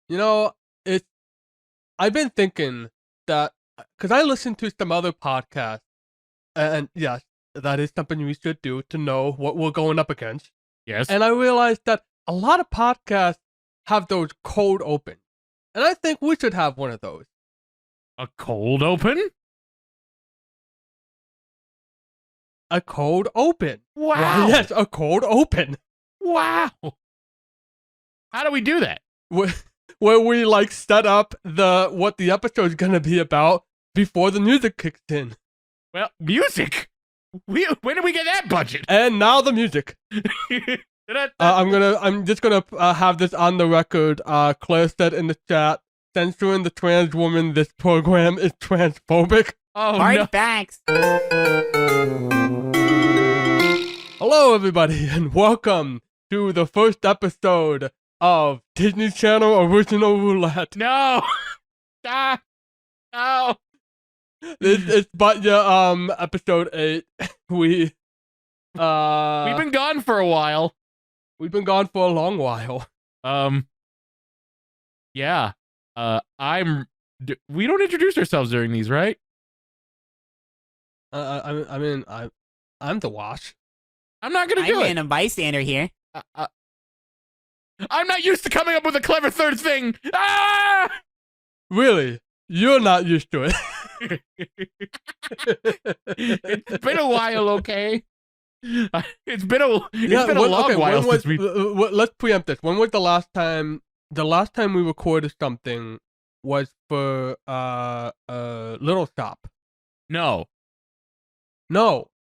You know, it's I've been thinking that because I listen to some other podcasts, and yes, that is something we should do to know what we're going up against. Yes. And I realized that a lot of podcasts have those cold open, and I think we should have one of those. A cold open? A cold open. Wow. Yes, a cold open. Wow. How do we do that? Where we like set up what the episode's gonna be about before the music kicks in. Well, music. When did we get that budget? And now the music. I'm just gonna have this on the record. Claire said in the chat, censoring the trans woman. This program is transphobic. Oh, Hard no. facts. Hello, everybody, and welcome to the first episode of Disney Channel Original Roulette. No. Ah, no. It's but yeah, episode 8. We've We've been gone for a while. We've been gone for a long while. Yeah. We don't introduce ourselves during these, right? I'm the Wash. I'm not gonna do I'm it. a bystander here. I'm not used to coming up with a clever third thing. Ah! Really? You're not used to it. It's been a while, okay? It's been a long while since we. Let's preempt this. When was the last time? The last time we recorded something was for Little Shop. No,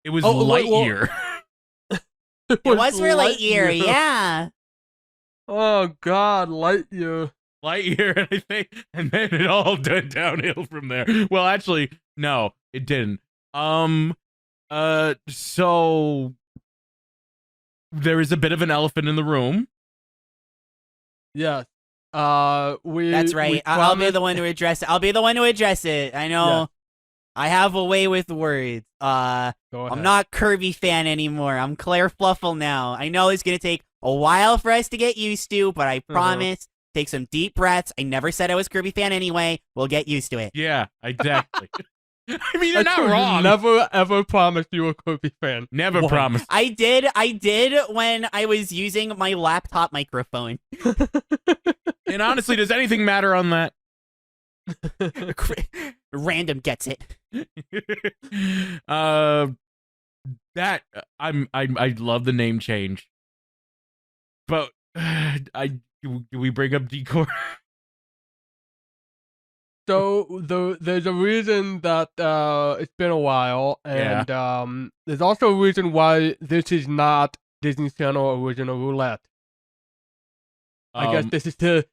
It it was well, Lightyear. It was for Lightyear, yeah. Oh God, Lightyear. Lightyear, and then it all went downhill from there. Well, actually, no, it didn't. So there is a bit of an elephant in the room. Yes. That's right. I'll be the one to address it. I know. Yeah. I have a way with words. Go ahead. I'm not Kirby fan anymore. I'm Claire Fluffle now. I know it's gonna take a while for us to get used to, but I promise. Take some deep breaths. I never said I was Kirby fan anyway. We'll get used to it. Yeah, exactly. I mean, you're That's not true. wrong. You never ever promised you were a Kirby fan. Never One. promised. I did when I was using my laptop microphone. And honestly, does anything matter on that? Random gets it. I love the name change, but do we bring up Decor? So there's a reason that it's been a while, and there's also a reason why this is not Disney Channel Original Roulette. I guess this is the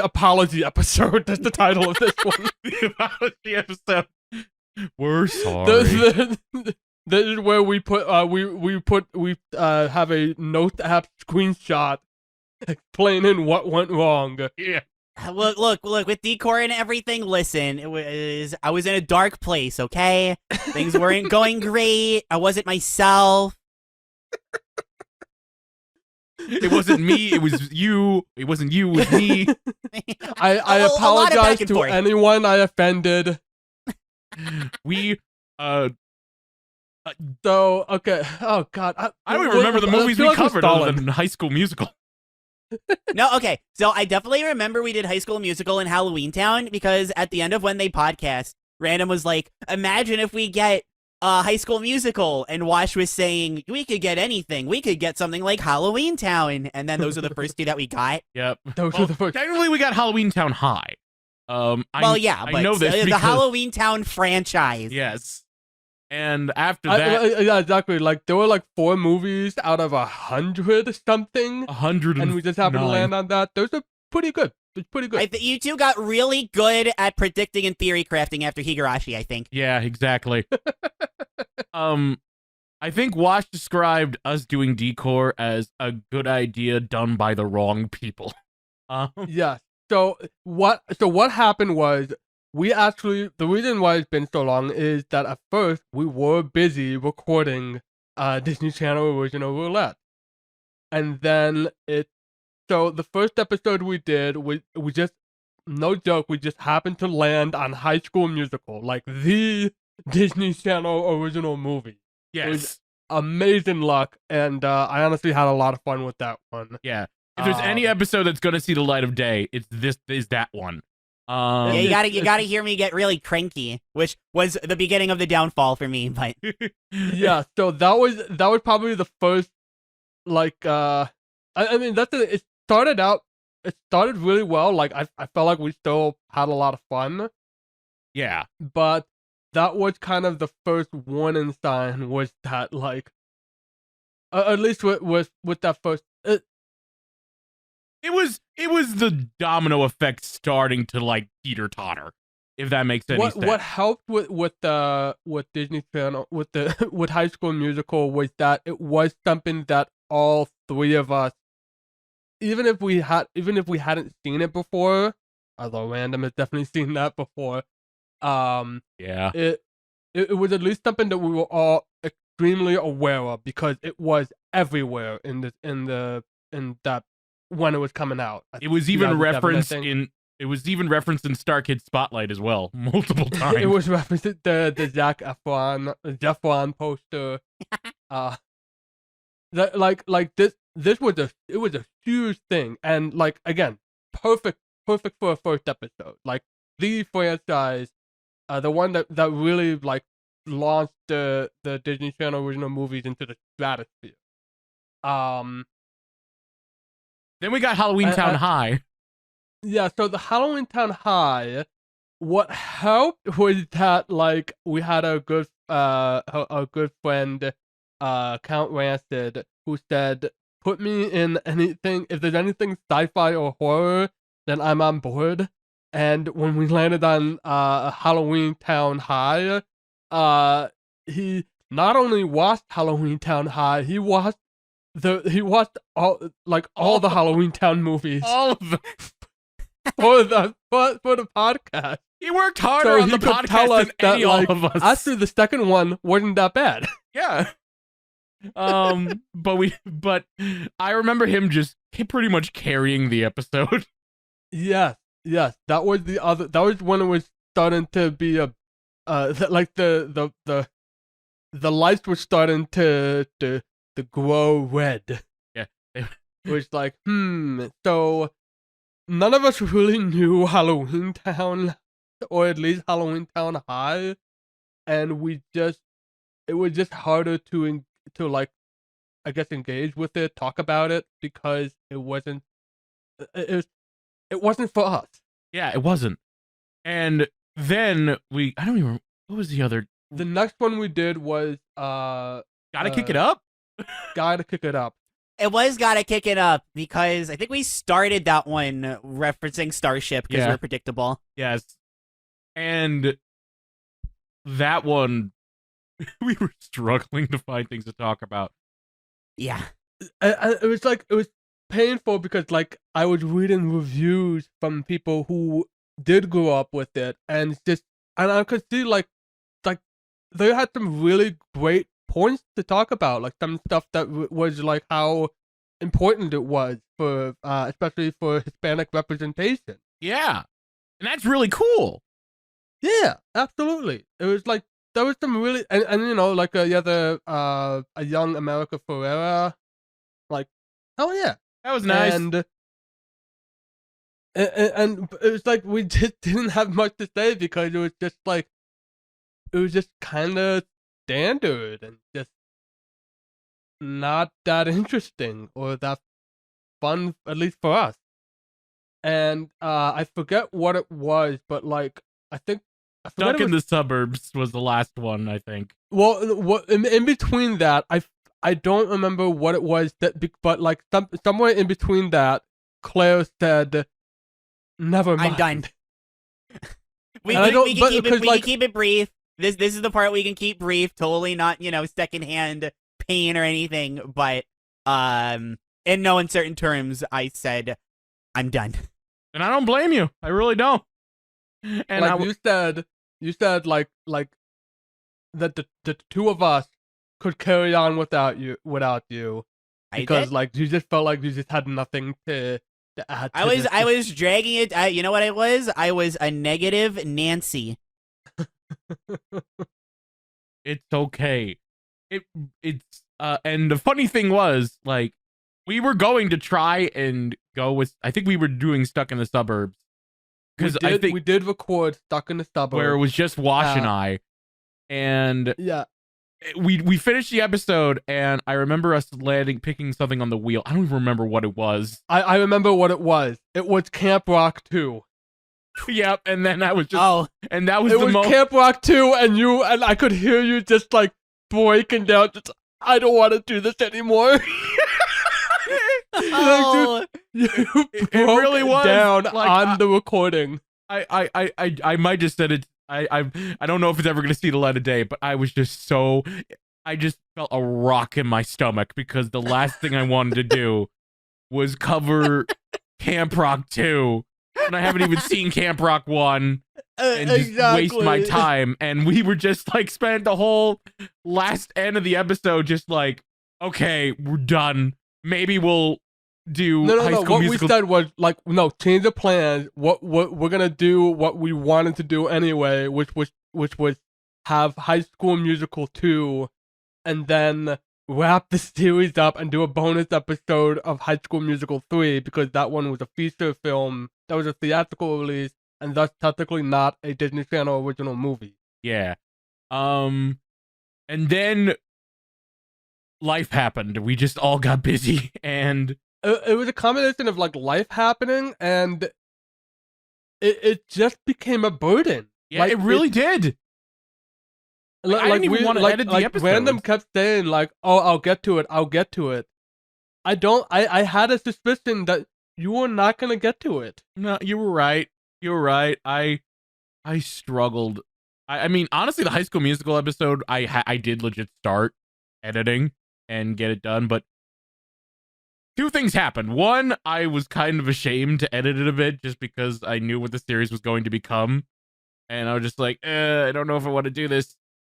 apology episode. That's the title of this one. The apology episode. We're sorry. This is where we have a note app screenshot explaining what went wrong. Yeah. Look, with Decor and everything, listen, I was in a dark place, okay? Things weren't going great. I wasn't myself. It wasn't me, it was you. It wasn't you, it was me. I apologize to anyone I offended. We, So, okay. Oh, God. I don't even remember the movies we covered other than High School Musical. No, okay. So I definitely remember we did High School Musical in Halloween Town because at the end of when they podcast, Random was like, imagine if we get High School Musical, and Wash was saying, we could get anything. We could get something like Halloween Town. And then those are the first two that we got. Yep. Those are the first. Technically, we got Halloween Town High. But I know this the because, Halloween Town franchise. Yes. And after that, yeah, exactly. Like there were like 4 movies out of 100 something, 100, and we just happened to land on that. Those are pretty good. It's pretty good. You two got really good at predicting and theory crafting after Higurashi, I think. Yeah, exactly. I think Wash described us doing Decor as a good idea done by the wrong people. Yeah. So what happened was the reason why it's been so long is that at first we were busy recording Disney Channel Original Roulette. And then it So the first episode we did, we just, no joke, we just happened to land on High School Musical, like the Disney Channel original movie. Yes. It was amazing luck, and I honestly had a lot of fun with that one. Yeah. If there's any episode that's gonna see the light of day, it's that one. Yeah, you gotta hear me get really cranky, which was the beginning of the downfall for me. But yeah, so that was probably the first, like, I mean, it started really well. Like, I felt like we still had a lot of fun. Yeah. But that was kind of the first warning sign, was that, like, at least with that first. It was the domino effect starting to, like, teeter totter, if that makes any sense. What helped with Disney Channel, with High School Musical, was that it was something that all three of us, even if we hadn't seen it before, although Random has definitely seen that before, yeah, it was at least something that we were all extremely aware of, because it was everywhere in that when it was coming out. It was even referenced in Star Kid Spotlight as well, multiple times. It was referenced the Zac Efron poster. This was a huge thing, and, like, again, perfect for a first episode. Like, the franchise, the one that really, like, launched the Disney Channel original movies into the stratosphere. Then we got Halloween Town High. Yeah, so the Halloween Town High, what helped was that, like, we had a good friend, Count Rancid, who said, "Put me in anything. If there's anything sci-fi or horror, then I'm on board." And when we landed on Halloween Town High, he not only watched Halloween Town High, he watched all the Halloween Town movies. All of them. for the podcast. He worked harder on the podcast than all of us. Actually, the second one wasn't that bad. Yeah. But I remember him just pretty much carrying the episode. Yes. That was when it was starting to be like the lights were starting to grow red. Yeah. It was like, so none of us really knew Halloween Town, or at least Halloween Town High, and it was just harder to like, I guess, engage with it, talk about it, because it wasn't for us. Yeah, it wasn't. And then I don't even, what was the other? The next one we did was Gotta Kick It Up? Gotta Kick It Up. it was Gotta Kick It Up, because I think we started that one referencing Starship, because we're predictable. Yes. And that one, we were struggling to find things to talk about. Yeah. It was painful, because, like, I was reading reviews from people who did grow up with it, and I could see, like they had some really great points to talk about, like some stuff that was like how important it was for especially for Hispanic representation. Yeah. And that's really cool. Yeah, absolutely. It was like, there was some really, and you know, like a young America Ferrera, like, oh yeah, that was nice. And it was like, we just didn't have much to say, because it was just kind of standard and just not that interesting or that fun, at least for us. And I forget what it was, but, like, I think Stuck in the Suburbs was the last one, I think. Well, in between that, I don't remember what it was, but, like, somewhere in between that, Claire said, "Never mind. I'm done." we can keep it brief. This is the part we can keep brief, totally not, secondhand pain or anything, but in no uncertain terms, I said, "I'm done." And I don't blame you. I really don't. And like, you said like that the two of us could carry on without you, because like you just felt like you just had nothing to add. To I was dragging it. You know what I was? I was a negative Nancy. It's okay. It's and the funny thing was, like, we were going to try and go with, I think we were doing Stuck in the Suburbs, because I think we did record Stuck in the Suburbs where it was just Wash and I, and yeah, we finished the episode, and I remember us picking something on the wheel. I don't even remember what it was. I remember what it was. It was Camp Rock 2. Yep, and then I was just and that was it the was moment. Camp Rock 2, and I could hear you just like breaking down. Just, I don't want to do this anymore. Oh, it really was down like, on the recording. I might just said it. I don't know if it's ever gonna see the light of day, but I was just I just felt a rock in my stomach because the last thing I wanted to do was cover Camp Rock 2, and I haven't even seen Camp Rock 1, and just waste my time. And we were just like spent the whole last end of the episode just like, okay, we're done. Maybe we'll do High School What Musical. we said was like, no, change the plans. What we're gonna do? What we wanted to do anyway, which was have High School Musical 2, and then wrap the series up and do a bonus episode of High School Musical 3, because that one was a feature film that was a theatrical release and thus technically not a Disney Channel original movie. Yeah. And then life happened. We just all got busy, and it was a combination of like life happening, and it just became a burden. yeah, like, it really did. Like, I didn't even want to edit the episode. Random kept saying like, "Oh, I'll get to it. I'll get to it." I had a suspicion that you were not gonna get to it. No, you were right. You were right. I struggled. I mean, honestly, the High School Musical episode, I did legit start editing and get it done, but two things happened. One, I was kind of ashamed to edit it a bit just because I knew what the series was going to become, and I was just like, I don't know if I want to do this.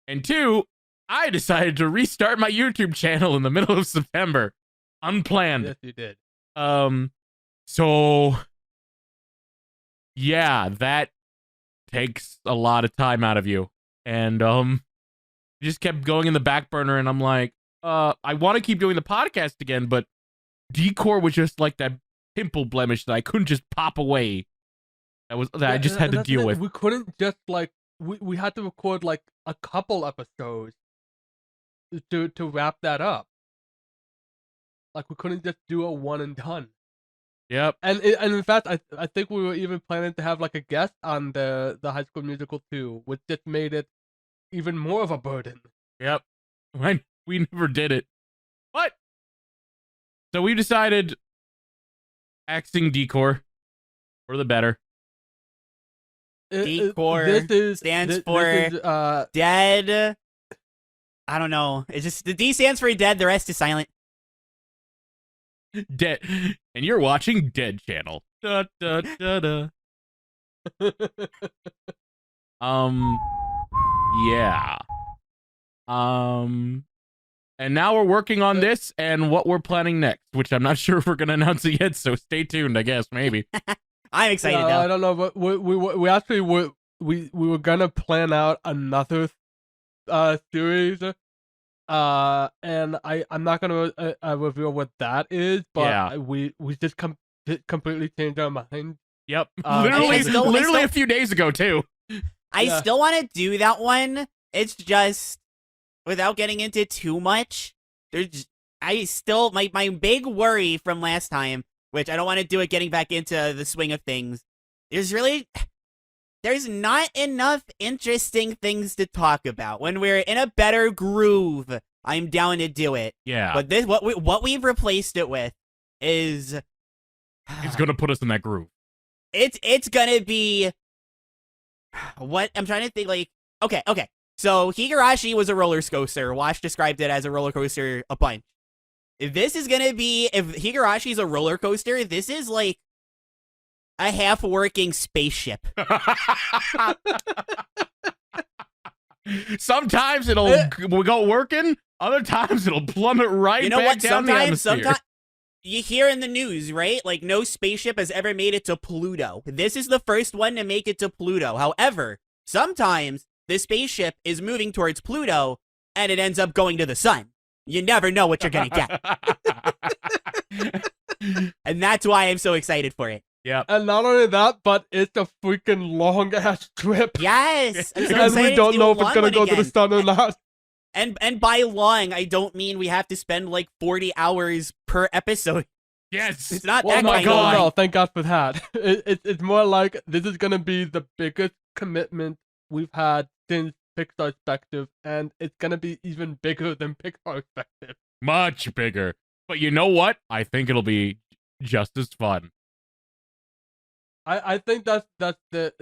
And two, I decided to restart my YouTube channel in the middle of September, unplanned. Yes, you did. So yeah, that takes a lot of time out of you, and just kept going in the back burner, and I'm like, I want to keep doing the podcast again, but Decor was just like that pimple blemish that I couldn't just pop away. I just had to deal with. We couldn't just like we had to record like a couple episodes to wrap that up. Like we couldn't just do a one and done. Yep. And in fact, I think we were even planning to have like a guest on the High School Musical 2, which just made it even more of a burden. Yep. We never did it. But so we decided axing Decor for the better. Decor stands for dead. I don't know. It's just the D stands for dead. The rest is silent. Dead, and you're watching Dead Channel. Da, da, da, da. Yeah. And now we're working on this and what we're planning next, which I'm not sure if we're gonna announce it yet. So stay tuned. I guess maybe. I'm excited though. I don't know, but we actually were gonna plan out another series. And I'm not gonna reveal what that is, but yeah. we just completely changed our mind. Yep, literally a few days ago too. I still want to do that one. It's just without getting into too much. My big worry from last time, which I don't want to do it getting back into the swing of things. There's not enough interesting things to talk about. When we're in a better groove, I'm down to do it. Yeah. But this, what we've replaced it with is, it's gonna put us in that groove. It's gonna be what I'm trying to think. Like, okay. So Higurashi was a roller coaster. Wash described it as a roller coaster a bunch. If Higurashi's a roller coaster, this is like a half-working spaceship. Sometimes we'll go working, Other times it'll plummet right You know back what? down the atmosphere. Sometimes you hear in the news, right? Like no spaceship has ever made it to Pluto. This is the first one to make it to Pluto. However, sometimes the spaceship is moving towards Pluto and it ends up going to the sun. You never know what you're gonna get. And that's why I'm so excited for it. Yep. And not only that, but it's a freaking long ass trip. Yes. I'm so And we excited don't to know do if a it's gonna long go one to the again. sun or not. And by long, I don't mean we have to spend like 40 hours per episode. Yes. It's not Oh that my kind of god, long. no, thank God for that. It's more like this is gonna be the biggest commitment we've had since Pixar Perspective, and it's gonna be even bigger than Pixar Perspective. Much bigger. But you know what? I think it'll be just as fun. I think that's the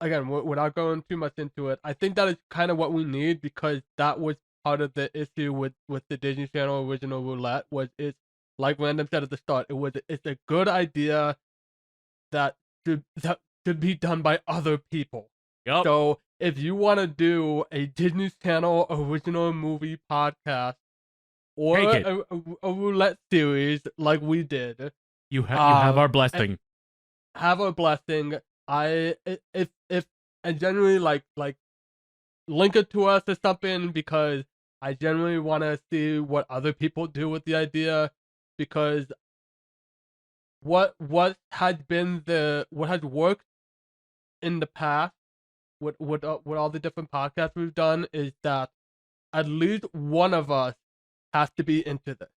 again, without going too much into it, I think that is kind of what we need, because that was part of the issue with the Disney Channel original Roulette. Was it's like Random said at the start, it's a good idea that should be done by other people. Yep. So if you want to do a Disney Channel original movie podcast or Take a roulette series like we did, You have our and- blessing. have a blessing. If and generally like link it to us or something, because I generally want to see what other people do with the idea, because what has worked in the past with all the different podcasts we've done is that at least one of us has to be into this.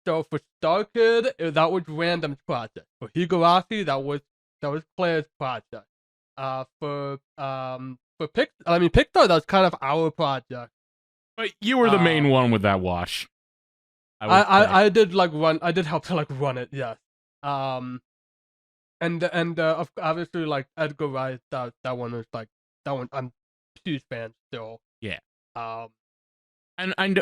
So for Star Kid, that was Random's project. For Higurashi, that was Claire's project. For Pixar, that's kind of our project. But you were the main one with that wash. I did help to run it, yes. And obviously Edgar Wright, that one was that one I'm a huge fan still. Yeah. And I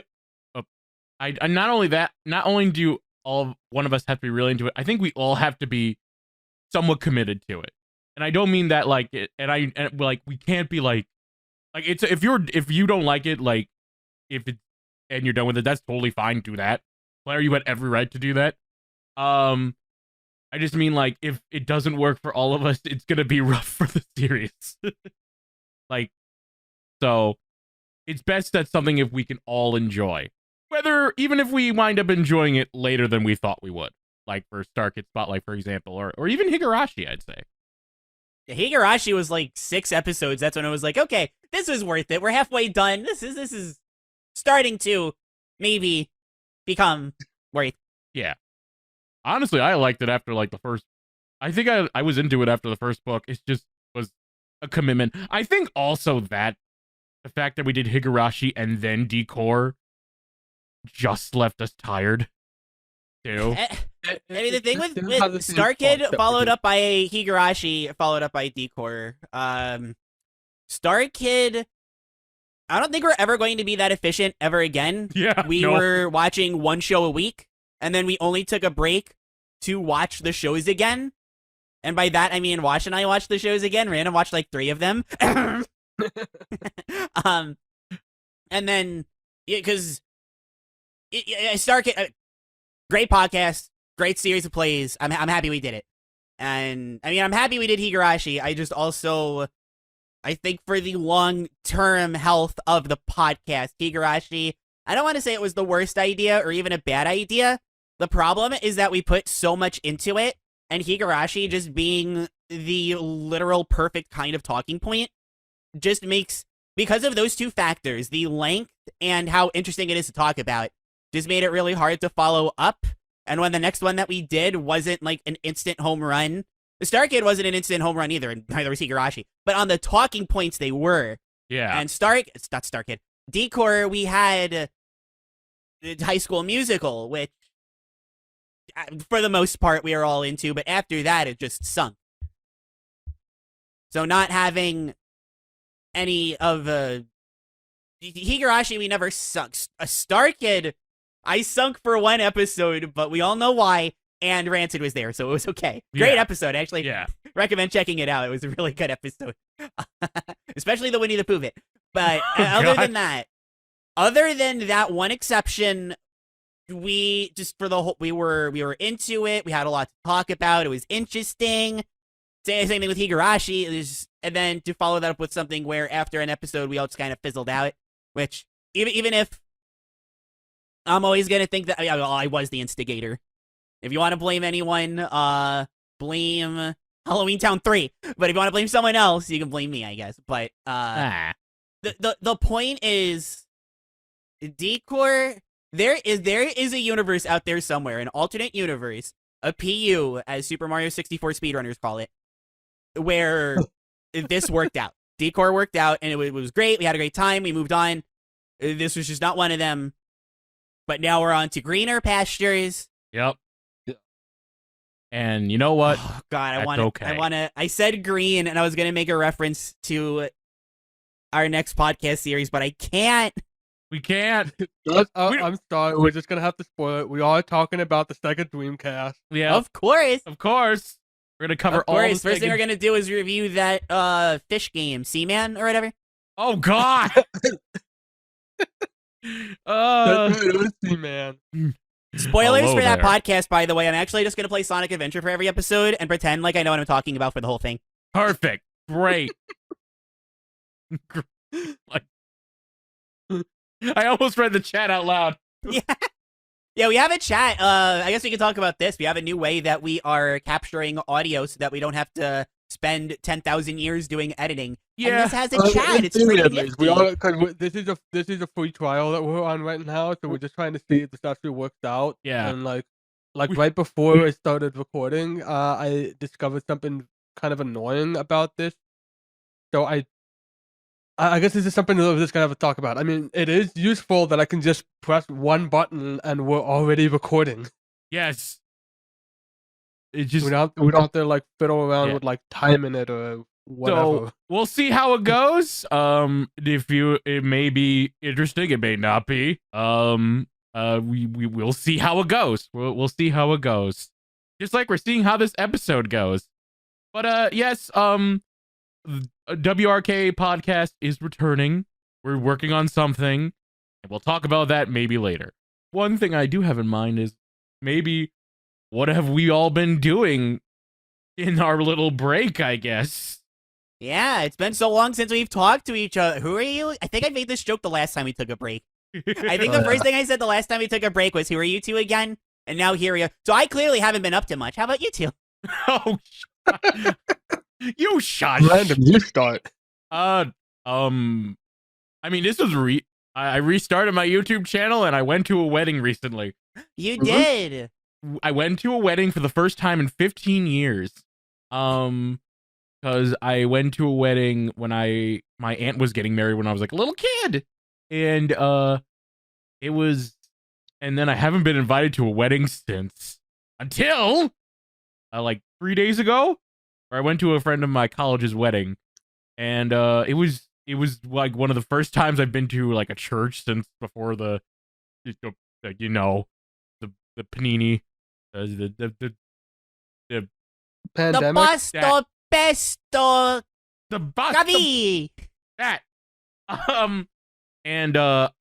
not only that, not only do one of us have to be really into it, I think we all have to be somewhat committed to it. And I don't mean that we can't be it's if you don't like it, and you're done with it, that's totally fine. Do that. Claire, you had every right to do that. I just mean if it doesn't work for all of us, it's gonna be rough for the series. So it's best that's something if we can all enjoy. Even if we wind up enjoying it later than we thought we would. Like for Star Kid Spotlight, for example, or even Higurashi, I'd say. Higurashi was 6 episodes. That's when it was okay, this is worth it. We're halfway done. This is starting to maybe become worth. Yeah. Honestly, I liked it after the first. I think I was into it after the first book. It just was a commitment. I think also that the fact that we did Higurashi and then Decor just left us tired too. I mean, the thing with Star Kid followed up by Higurashi, followed up by Decor. Star Kid, I don't think we're ever going to be that efficient ever again. Yeah, We were watching one show a week, and then we only took a break to watch the shows again. And by that, I mean Wash and I watched the shows again. Random watched 3 of them. And then, because Star Kid, great podcast, great series of plays. I'm happy we did it. And I mean, I'm happy we did Higurashi. I just also, I think for the long-term health of the podcast, Higurashi, I don't want to say it was the worst idea or even a bad idea. The problem is that we put so much into it, and Higurashi just being the literal perfect kind of talking point just makes, because of those two factors, the length and how interesting it is to talk about, just made it really hard to follow up. And when the next one that we did wasn't an instant home run, the Star Kid wasn't an instant home run either, and neither was Higurashi. But on the talking points, they were. Yeah. And it's not Star Kid. Decor, we had High School Musical, which for the most part we were all into, but after that it just sunk. So not having any of Higurashi, we never sunk. A Star Kid, I sunk for one episode, but we all know why, and Rancid was there, so it was okay. Great episode, actually. Yeah. Recommend checking it out. It was a really good episode. Especially the Winnie the Pooh bit. But Oh, other God. than that, other than that one exception, we just for the whole we were into it. We had a lot to talk about. It was interesting. Same thing with Higurashi. And then to follow that up with something where after an episode we all just kind of fizzled out. Which even if I'm always gonna think that I was the instigator. If you want to blame anyone, blame Halloween Town 3. But if you want to blame someone else, you can blame me, I guess. But the point is, Decor. There is a universe out there somewhere, an alternate universe, a PU, as Super Mario 64 speedrunners call it, where this worked out. Decor worked out, and it was great. We had a great time. We moved on. This was just not one of them. But now we're on to greener pastures. Yep. And you know what? Oh, God, I said green, and I was gonna make a reference to our next podcast series, but I can't. We can't. I'm sorry. We're just gonna have to spoil it. We are talking about the second Dreamcast. Yeah, of course. We're gonna cover all. First thing we're gonna do is review that fish game, Seaman or whatever. Oh God. Seaman. Spoilers for that there. podcast, by the way. I'm actually just gonna play Sonic Adventure for every episode and pretend like I know what I'm talking about for the whole thing. Perfect. Great. I almost read the chat out loud. Yeah, we have a chat. I guess we can talk about this. We have a new way that we are capturing audio so that we don't have to spend 10,000 years doing editing. Yeah. And this has a chat. It's pretty nifty. This is a free trial that we're on right now, so we're just trying to see if this actually works out. Yeah. And right before I started recording, I discovered something kind of annoying about this. So I guess this is something that we're just gonna have to talk about. I mean, it is useful that I can just press one button and we're already recording. Yes. It just we don't have to like fiddle around with like timing it or whatever. So we'll see how it goes. It may be interesting, it may not be. We will see how it goes. We'll see how it goes. Just like we're seeing how this episode goes. But yes, WRK podcast is returning. We're working on something, and we'll talk about that maybe later. One thing I do have in mind is maybe what have we all been doing in our little break, I guess. Yeah, it's been so long since we've talked to each other. Who are you? I think I made this joke the last time we took a break. I think the first thing I said the last time we took a break was, who are you two again? And now here we are. So I clearly haven't been up to much. How about you two? Oh, you shush. Random, you start. I mean, this was I restarted my YouTube channel and I went to a wedding recently. You did. I went to a wedding for the first time in 15 years. Because I went to a wedding when my aunt was getting married when I was like a little kid. And and then I haven't been invited to a wedding since until like 3 days ago, where I went to a friend of my college's wedding. And it was like one of the first times I've been to like a church since before the panini, the pandemic. The Basto Pesto the bus Gabi. that and a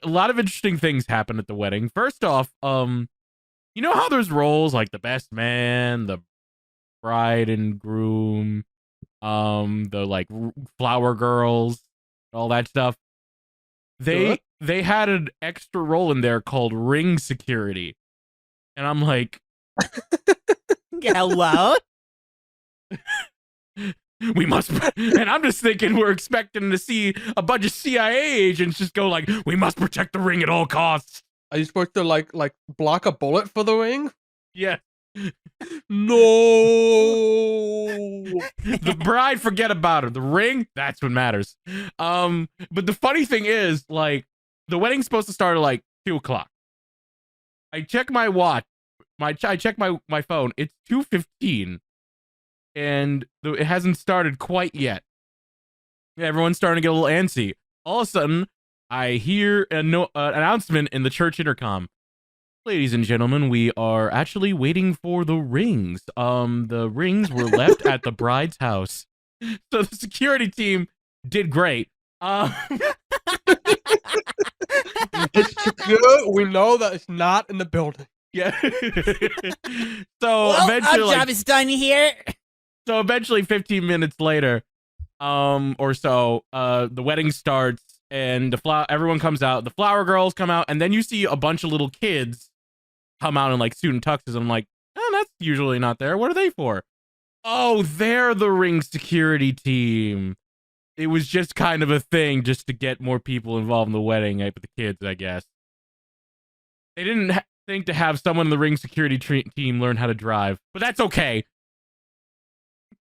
lot of interesting things happened at the wedding. First off, you know how there's roles like the best man, the bride and groom, the like flower girls, all that stuff. They had an extra role in there called ring security, and I'm like, hello. We must, and I'm just thinking we're expecting to see a bunch of CIA agents just go like, we must protect the ring at all costs. Are you supposed to like block a bullet for the ring? Yeah. No. The bride, forget about her. The ring, that's what matters. But the funny thing is, like, the wedding's supposed to start at like 2:00. I check my watch. I check my phone. It's 2:15. And it hasn't started quite yet. Everyone's starting to get a little antsy. All of a sudden, I hear an announcement in the church intercom. Ladies and gentlemen, we are actually waiting for the rings. The rings were left at the bride's house. So the security team did great. It's secure. We know that it's not in the building. Yeah. So Well, eventually, our job is done here. so eventually, 15 minutes later, or so, the wedding starts, and everyone comes out. The flower girls come out, and then you see a bunch of little kids come out in like student tuxes. And I'm like, oh, that's usually not there. What are they for? Oh, they're the ring security team. It was just kind of a thing just to get more people involved in the wedding with the kids, I guess. They didn't think to have someone in the ring security team learn how to drive, but that's okay.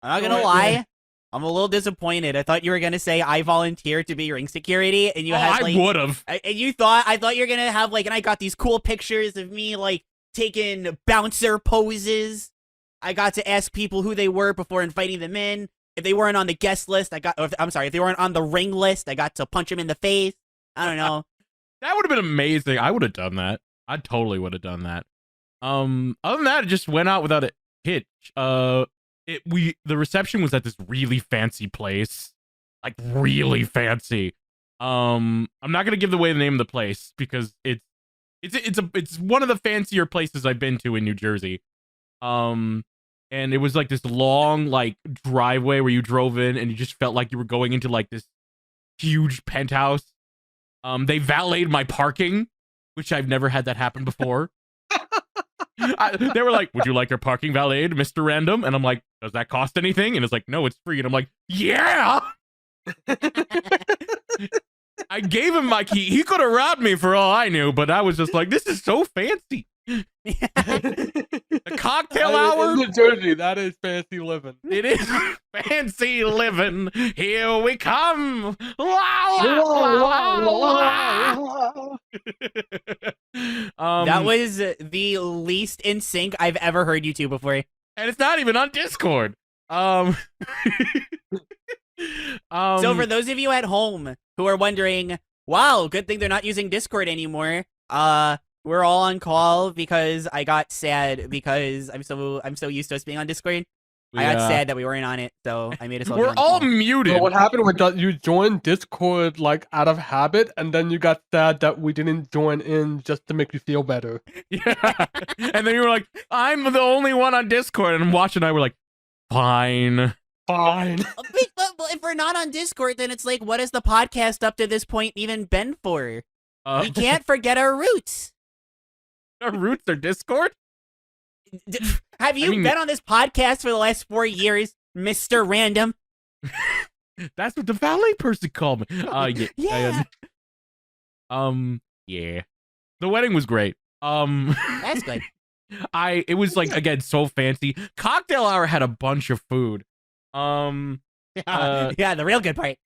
I'm not gonna lie. I'm a little disappointed. I thought you were gonna say I volunteered to be ring security, and you had like I would have. and I thought you're gonna have like, and I got these cool pictures of me like taking bouncer poses. I got to ask people who they were before inviting them in. If they weren't on the guest list, if they weren't on the ring list, I got to punch them in the face. I don't know. That would have been amazing. I would have done that. I totally would have done that. Other than that, it just went out without a hitch. The reception was at this really fancy place, like really fancy. I'm not gonna give away the name of the place because it's one of the fancier places I've been to in New Jersey. And it was like this long like driveway where you drove in and you just felt like you were going into like this huge penthouse. They valeted my parking, which I've never had that happen before. They were like, would you like your parking valeted, Mr. Random? And I'm like, does that cost anything? And it's like, no, it's free. And I'm like, yeah. I gave him my key. He could have robbed me for all I knew, but I was just like, this is so fancy. The cocktail hour in New Jersey, that is fancy living. It is fancy living. Here we come. La, la, la, la. That was the least in sync I've ever heard you two before. And it's not even on Discord. So for those of you at home who are wondering, wow, good thing they're not using Discord anymore. We're all on call because I got sad because I'm so used to us being on Discord. I got sad that we weren't on it, so I made us all. We're all muted. But what happened was that you joined Discord like out of habit, and then you got sad that we didn't join in just to make you feel better. Yeah. And then you were like, I'm the only one on Discord, and Watch and I were like, fine. Fine. But if we're not on Discord, then it's like, what has the podcast up to this point even been for? We can't forget our roots. Our roots are Discord? Have you been on this podcast for the last 4 years, Mr. Random? That's what the valet person called me. Yeah. Yeah. The wedding was great. That's good. It was like, again, so fancy. Cocktail hour had a bunch of food. Yeah, the real good part.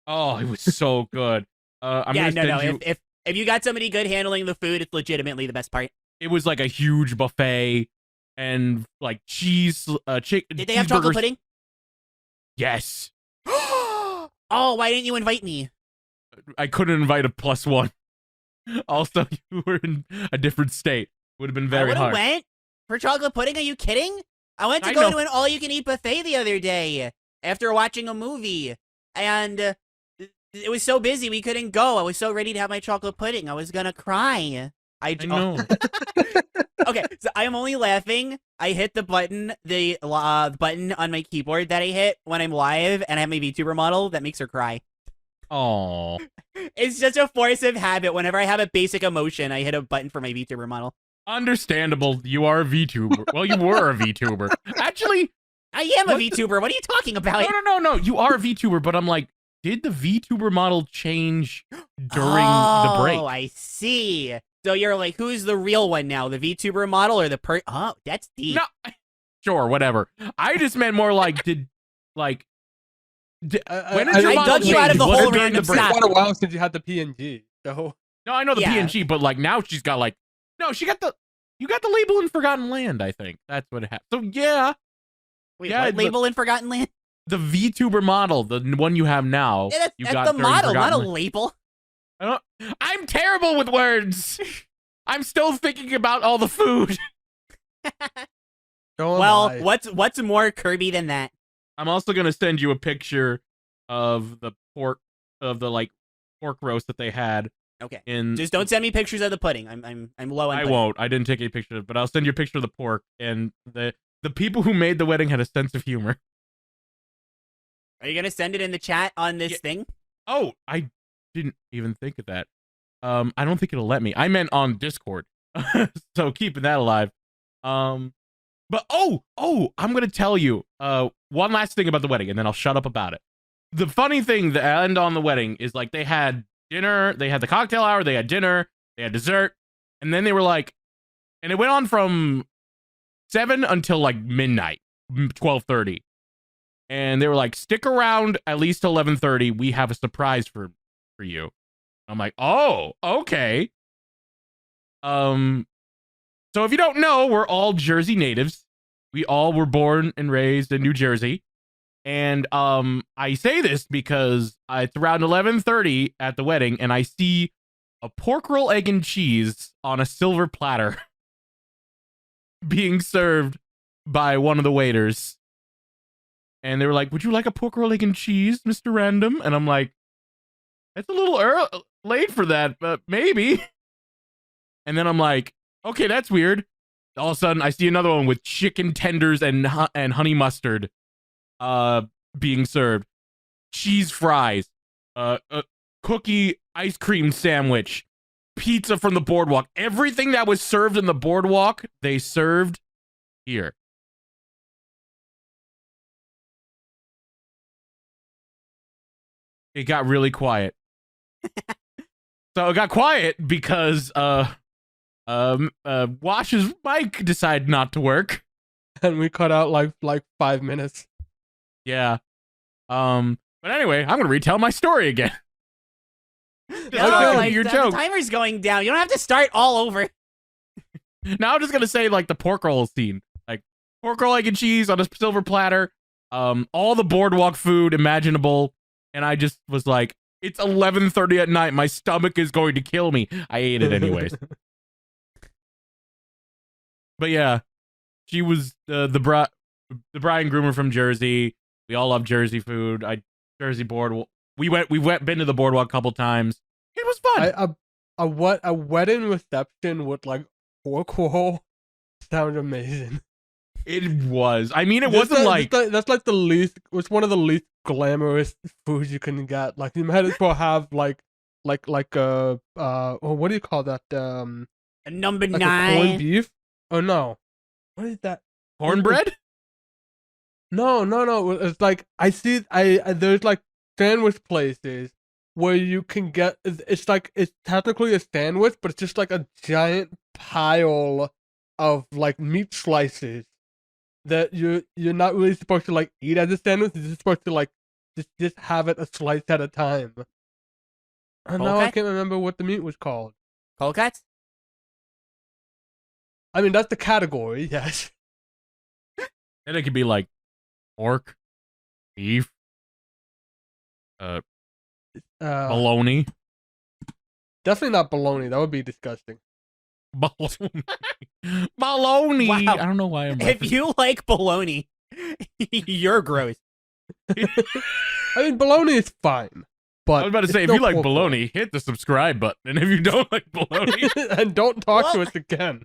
Oh, it was so good. If you got somebody good handling the food, it's legitimately the best part. It was like a huge buffet and like cheese, Did they have chocolate pudding? Yes. Oh, why didn't you invite me? I couldn't invite a +1. Also, you were in a different state. Would have been very hard. I went for chocolate pudding. Are you kidding? I went to go to an all-you-can-eat buffet the other day after watching a movie, and it was so busy we couldn't go. I was so ready to have my chocolate pudding. I was gonna cry. I know. Okay, so I am only laughing. I hit the button, the button on my keyboard that I hit when I'm live, and I have my VTuber model that makes her cry. Oh. It's just a force of habit. Whenever I have a basic emotion, I hit a button for my VTuber model. Understandable. You are a VTuber. Well, you were a VTuber. Actually, I am a VTuber. What are you talking about? No. You are a VTuber, but I'm like, did the VTuber model change during the break? Oh, I see. So you're like, who's the real one now? The VTuber model or the Oh, that's deep. No, sure, whatever. I just meant more like, when did your I model dug you out of change? the Was hole it during random the break? stop. It's been a while since you had the PNG. So No, I know the PNG, but like now she's got like, no, you got the label in Forgotten Land, I think. That's what it happened. So yeah. Wait, what label in Forgotten Land? The VTuber model, the one you have now. Yeah, you that's got the during model, not a Forgotten Land. label. I'm terrible with words. I'm still thinking about all the food. Well, what's more Kirby than that? I'm also gonna send you a picture of the pork roast that they had. Okay. In Just don't send me pictures of the pudding. I'm low on I pudding. won't. I didn't take any pictures, but I'll send you a picture of the pork. And the people who made the wedding had a sense of humor. Are you gonna send it in the chat on this thing? Oh, I didn't even think of that. I don't think it'll let me. I meant on Discord. So keeping that alive. But I'm gonna tell you one last thing about the wedding, and then I'll shut up about it. The funny thing that end on the wedding is like they had dinner, they had the cocktail hour, they had dinner, they had dessert, and then they were like, and it went on from 7 until like midnight, 12:30. And they were like, stick around at least 11:30. We have a surprise for you. I'm like, oh, okay. So if you don't know, we're all Jersey natives. We all were born and raised in New Jersey. And I say this because it's around 11:30 at the wedding, and I see a pork roll, egg, and cheese on a silver platter being served by one of the waiters. And they were like, would you like a pork roll, egg, and cheese, Mr. Random? And I'm like, it's a little late for that, but maybe. And then I'm like, okay, that's weird. All of a sudden, I see another one with chicken tenders and honey mustard being served. Cheese fries, a cookie ice cream sandwich, pizza from the boardwalk. Everything that was served in the boardwalk, they served here. It got really quiet. So it got quiet because Wash's mic decided not to work. And we cut out like 5 minutes. Yeah. But anyway, I'm gonna retell my story again. Your joke. The timer's going down. You don't have to start all over. Now I'm just gonna say like the pork roll scene. Like pork roll, egg, and cheese on a silver platter. All the boardwalk food imaginable. And I just was like, it's 11:30 at night. My stomach is going to kill me. I ate it anyways. But yeah, she was the bride and groomer from Jersey. We all love Jersey food. Jersey board. We've been to the boardwalk a couple times. It was fun. A wedding reception with like pork roll sounds amazing. It was. I mean, it wasn't like that's like the least. It's one of the least glamorous foods you can get. Like you might as well have like what do you call that? A number like 9. A corned beef? Oh no, what is that? Cornbread? No. It's like there's like sandwich places where you can get. It's like it's technically a sandwich, but it's just like a giant pile of like meat slices that you're not really supposed to like eat as a sandwich. You're just supposed to like just have it a slice at a time. And now I can't remember what the meat was called. Cold cuts? I mean, that's the category, yes. Then it could be like pork, beef, bologna. Definitely not bologna. That would be disgusting. Bologna. Bologna. Wow. I don't know why I'm. If you like bologna, you're gross. I mean, bologna is fine. But I was about to say, if you like bologna, hit the subscribe button. And if you don't like bologna, and don't talk to us again.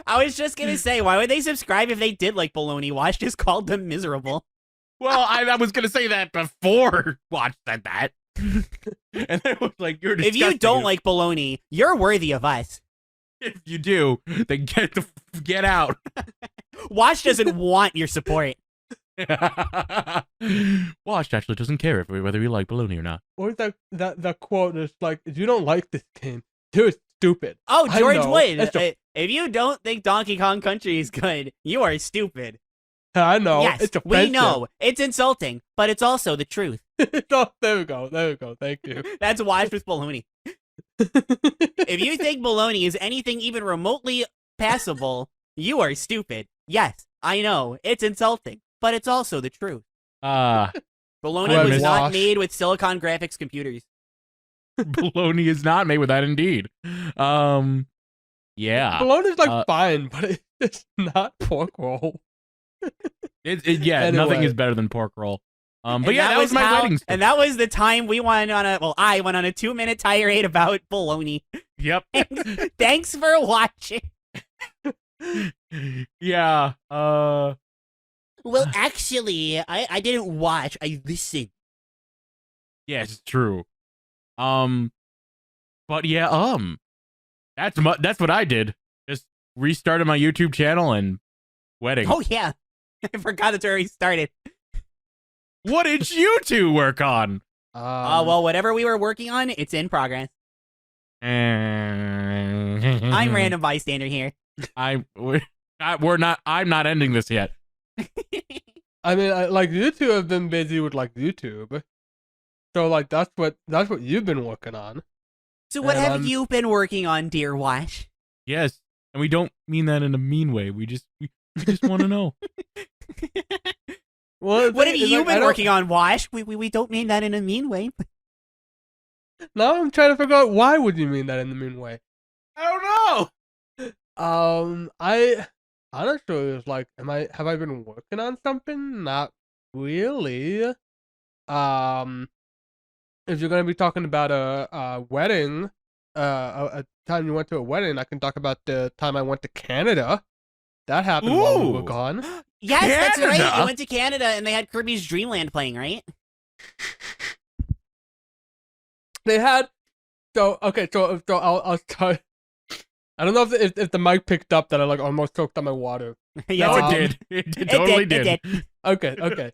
I was just gonna say, why would they subscribe if they did like bologna? Watch just called them miserable. well, I was gonna say that before Watch said that. And it was like, you're disgusting. If you don't like bologna, you're worthy of us. If you do, then get out. Watch doesn't want your support. Watch actually doesn't care whether you like bologna or not. What is that quote that's like, if you don't like this game, you're stupid. Oh, George Wood. If you don't think Donkey Kong Country is good, you are stupid. I know. Yes, it's we know. It's insulting, but it's also the truth. Oh, there we go. Thank you. That's Watch with bologna. If you think bologna is anything even remotely passable, you are stupid. Yes, I know. It's insulting, but it's also the truth. Bologna was not made with Silicon Graphics computers. Bologna is not made with that, indeed. Yeah. Bologna's like fine, but it's not pork roll. Yeah, Anyway. Nothing is better than pork roll. But yeah, that was my wedding story. And that was the time we went on I went on a 2-minute tirade about baloney. Yep. Thanks for watching. Yeah. Well, actually, I didn't watch. I listened. Yes, it's true. But yeah, that's what I did. Just restarted my YouTube channel and wedding. Oh yeah, I forgot it's already started. What did you two work on? Well, whatever we were working on, it's in progress. I'm random bystander here. I'm not ending this yet. I mean, like you two have been busy with like YouTube, so like that's what you've been working on. So what have you been working on, dear Wash? Yes, and we don't mean that in a mean way. We just want to know. Well, what have you been working on, Wash? We don't mean that in a mean way. Now I'm trying to figure out why would you mean that in the mean way. I don't know. I honestly was like, have I been working on something? Not really. If you're gonna be talking about a wedding, a time you went to a wedding, I can talk about the time I went to Canada. That happened while we were gone. Yes, Canada? that's right. You went to Canada and they had Kirby's Dream Land playing, right? They had so I'll start. I don't know if the mic picked up that I like almost choked on my water. Yeah, No, it did. It totally did. Okay.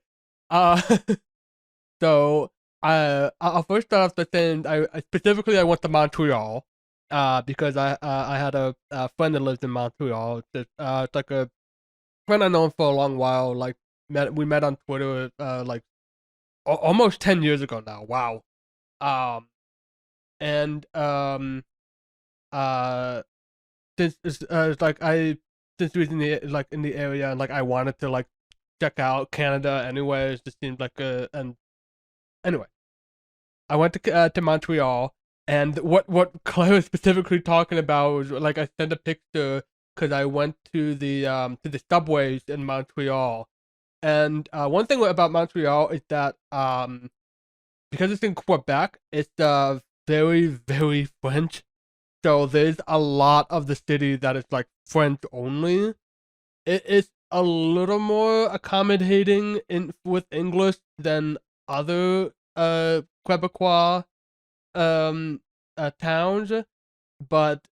So I'll first start off by saying I specifically I went to Montreal, because I had a friend that lives in Montreal. It's like a friend I've known for a long while. Like we met on Twitter, like almost 10 years ago now. Wow. And since since we was in the area and like I wanted to like check out Canada anyway. It just seemed like and anyway, I went to Montreal, and what Claire was specifically talking about was like I sent a picture because I went to the subways in Montreal, and one thing about Montreal is that because it's in Quebec, it's very very French. So there's a lot of the city that is like French only. It's a little more accommodating with English than other Quebecois towns, but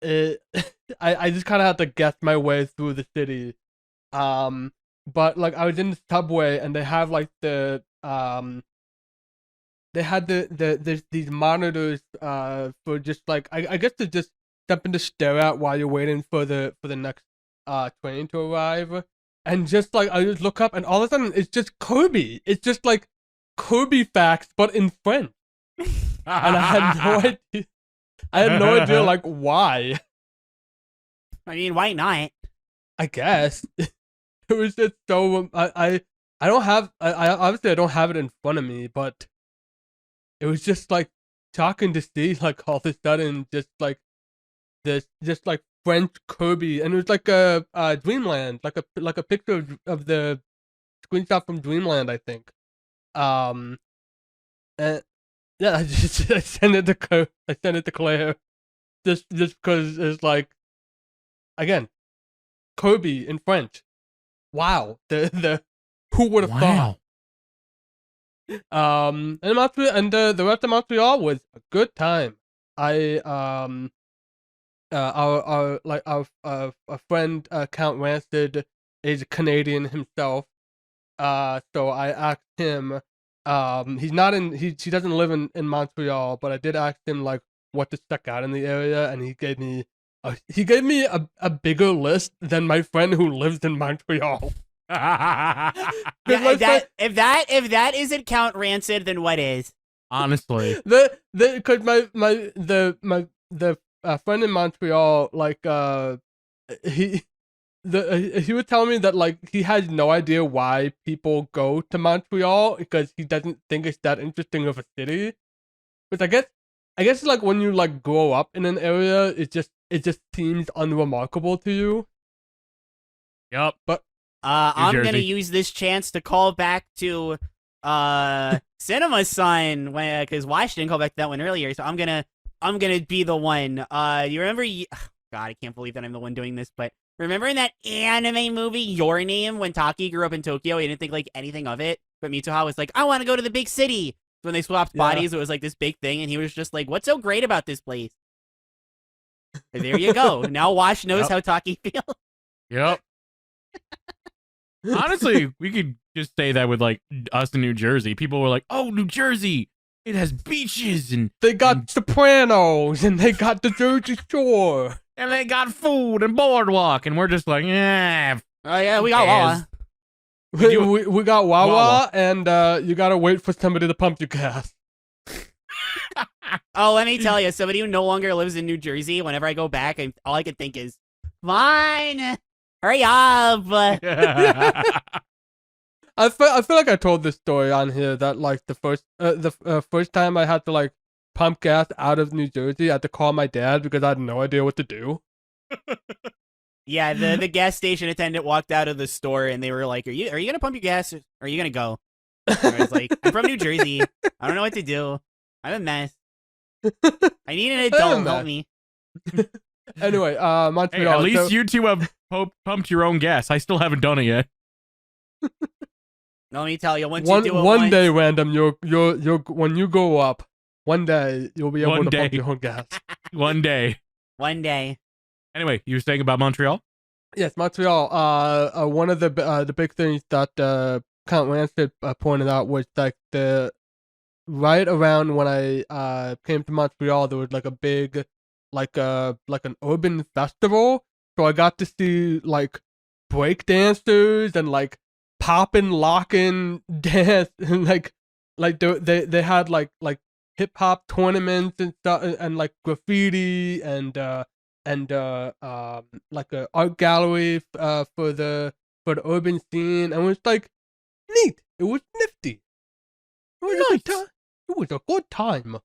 I just kind of had to guess my way through the city. But like I was in the subway and they have like they had these monitors for just like I guess to just something to stare at while you're waiting for the next train to arrive. And just like I just look up and all of a sudden it's just Kirby. It's just like Kirby facts but in French. And I had no idea. I had no idea like why. I mean, why not? I guess. It was just so I don't have I obviously I don't have it in front of me, but it was just like shocking to see like all of a sudden just like this just like French Kirby, and it was like a Dreamland, like a picture of the screenshot from Dreamland, I think. And yeah, I sent it to Claire, just because it's like, again, Kirby in French. Wow, the who would have thought? And Montreal, and the rest of Montreal was a good time. Our friend Count Rancid is Canadian himself. So I asked him. He's not in. He doesn't live in Montreal, but I did ask him like what to check out in the area, and he gave me a bigger list than my friend who lives in Montreal. Yeah, if that isn't Count Rancid, then what is? Honestly, because my friend in Montreal, like he would tell me that like he has no idea why people go to Montreal because he doesn't think it's that interesting of a city. But I guess like when you like grow up in an area, it just seems unremarkable to you. Yep. But I'm gonna use this chance to call back to Cinema Son, when because Wash didn't call back to that one earlier, so I'm gonna be the one. You remember? God, I can't believe that I'm the one doing this, but remember in that anime movie, Your Name, when Taki grew up in Tokyo, he didn't think like anything of it, but Mitsuha was like, I want to go to the big city. So when they swapped bodies, it was like this big thing, and he was just like, what's so great about this place? And there you go. Now Wash knows how Taki feels. Yep. Honestly, we could just say that with like us in New Jersey. People were like, "Oh, New Jersey, it has beaches and They got Sopranos and they got the Jersey Shore. they got food and boardwalk," and we're just like, "Yeah, Oh yeah, we got Wawa. We got Wawa, and you gotta wait for somebody to pump your gas. Oh, let me tell you, somebody who no longer lives in New Jersey, whenever I go back, all I can think is, fine, hurry up. I feel like I told this story on here that like the first time I had to like pump gas out of New Jersey, I had to call my dad because I had no idea what to do. Yeah, the gas station attendant walked out of the store and they were like, "Are you gonna pump your gas or are you gonna go?" And I was like, "I'm from New Jersey. I don't know what to do. I'm a mess. I need an adult to help me." Anyway, Montreal. Hey, at least you two have pumped your own gas. I still haven't done it yet. Let me tell you, once one you do it one once, day, Random, you're when you grow up, one day you'll be able One to day. pump your own gas. One day. one day. Anyway, you were saying about Montreal? Yes, Montreal. One of the big things that Count Rancid pointed out was like the right around when I came to Montreal, there was like a big like an urban festival. So I got to see like break dancers and like poppin' lockin' dance and like they had like hip hop tournaments and stuff and like graffiti and like a art gallery for the urban scene, and it was like neat. It was nifty. It was a good time. It was a good time.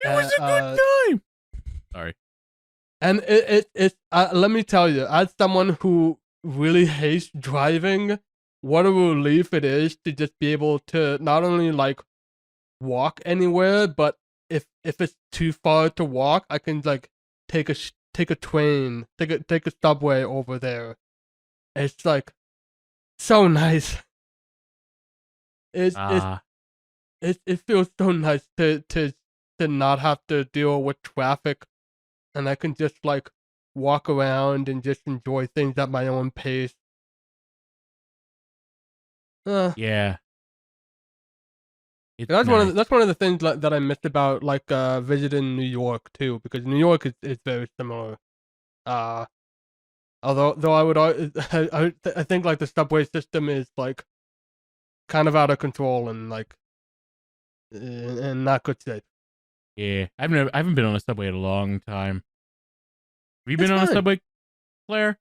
It was a good time. Sorry. And it's let me tell you, as someone who really hates driving, what a relief it is to just be able to not only like walk anywhere, but if it's too far to walk, I can like take a train, take a subway over there. It's like so nice. It feels so nice to not have to deal with traffic, and I can just like walk around and just enjoy things at my own pace. Yeah. It's That's nice. one of the things that I missed about like visiting New York too, because New York is very similar. Although I would I think like the subway system is like kind of out of control and like and not good shape. Yeah. I haven't been on a subway in a long time. Have you been It's on a fine. subway, Claire?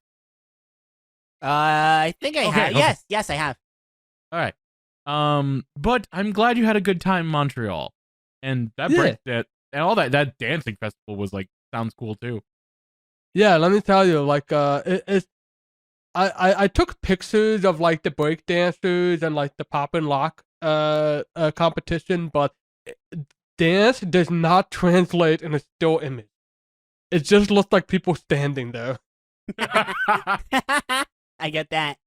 I think I have. Okay. Yes, I have. All right. But I'm glad you had a good time in Montreal. And that break that and all that dancing festival was like sounds cool too. Yeah, let me tell you, like I took pictures of like the break dancers and like the pop and lock competition, but dance does not translate in a still image. It just looks like people standing there. I get that.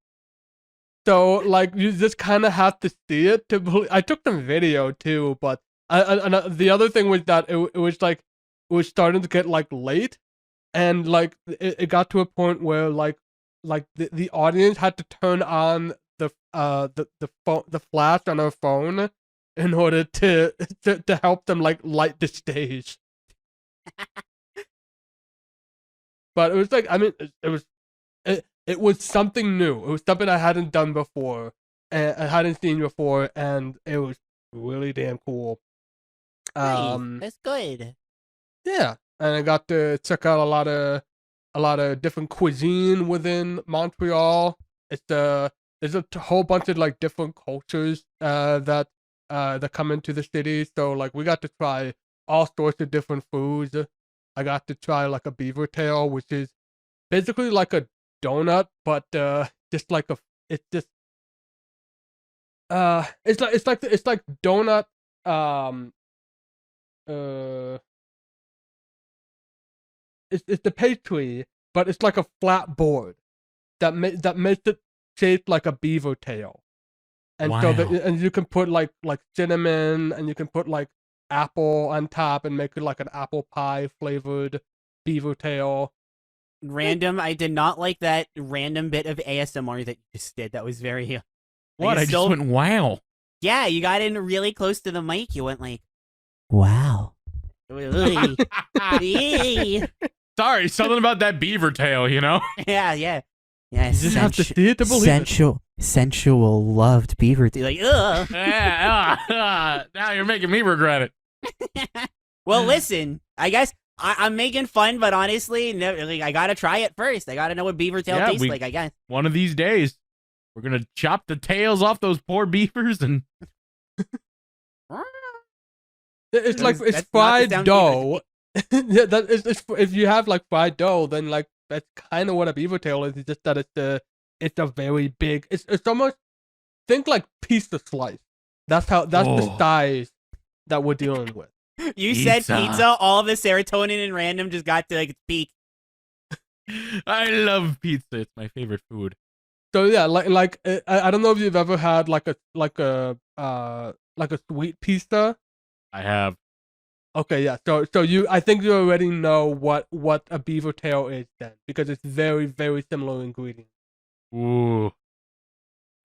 So like you just kind of have to see it to believe. I took some video too, but the other thing was that it was like it was starting to get like late, and like it got to a point where like the audience had to turn on the flash on her phone in order to help them like light the stage. But it was like, I mean, it was something new. It was something I hadn't done before, and I hadn't seen before, and it was really damn cool. Nice. That's good. Yeah, and I got to check out a lot of different cuisine within Montreal. It's there's a whole bunch of like different cultures that come into the city. So like we got to try all sorts of different foods. I got to try like a beaver tail, which is basically like a donut, but just like it's just it's like donut. Um, uh, it's the pastry, but it's like a flat board that makes it shaped like a beaver tail. And so Wow. and you can put like cinnamon, and you can put like apple on top and make it like an apple pie flavored beaver tail. Random. I did not like that random bit of ASMR that you just did. That was very. What? I just went wow. Yeah, you got in really close to the mic. You went like, wow. yeah, Sorry, something about that beaver tail, you know? yeah. Yeah, You just have to see it to believe it. sensual loved beaver. Like, ugh. Now you're making me regret it. Well, listen, I guess I'm making fun, but honestly, no, like, I gotta try it first. I gotta know what beaver tail tastes like, I guess. One of these days, we're gonna chop the tails off those poor beavers and It's like That's it's not the fried sound dough. Yeah, it's if you have like fried dough, then like that's kind of what a beaver tail is. It's just that it's a very big. It's almost think like pizza slice. That's the Oh. size that we're dealing with. You said Pizza. pizza, all of the serotonin and random just got to like its peak. I love pizza. It's my favorite food. So yeah, I don't know if you've ever had like a sweet pizza. I have. Okay, yeah. So I think you already know what a beaver tail is then, because it's very very similar ingredients. Ooh.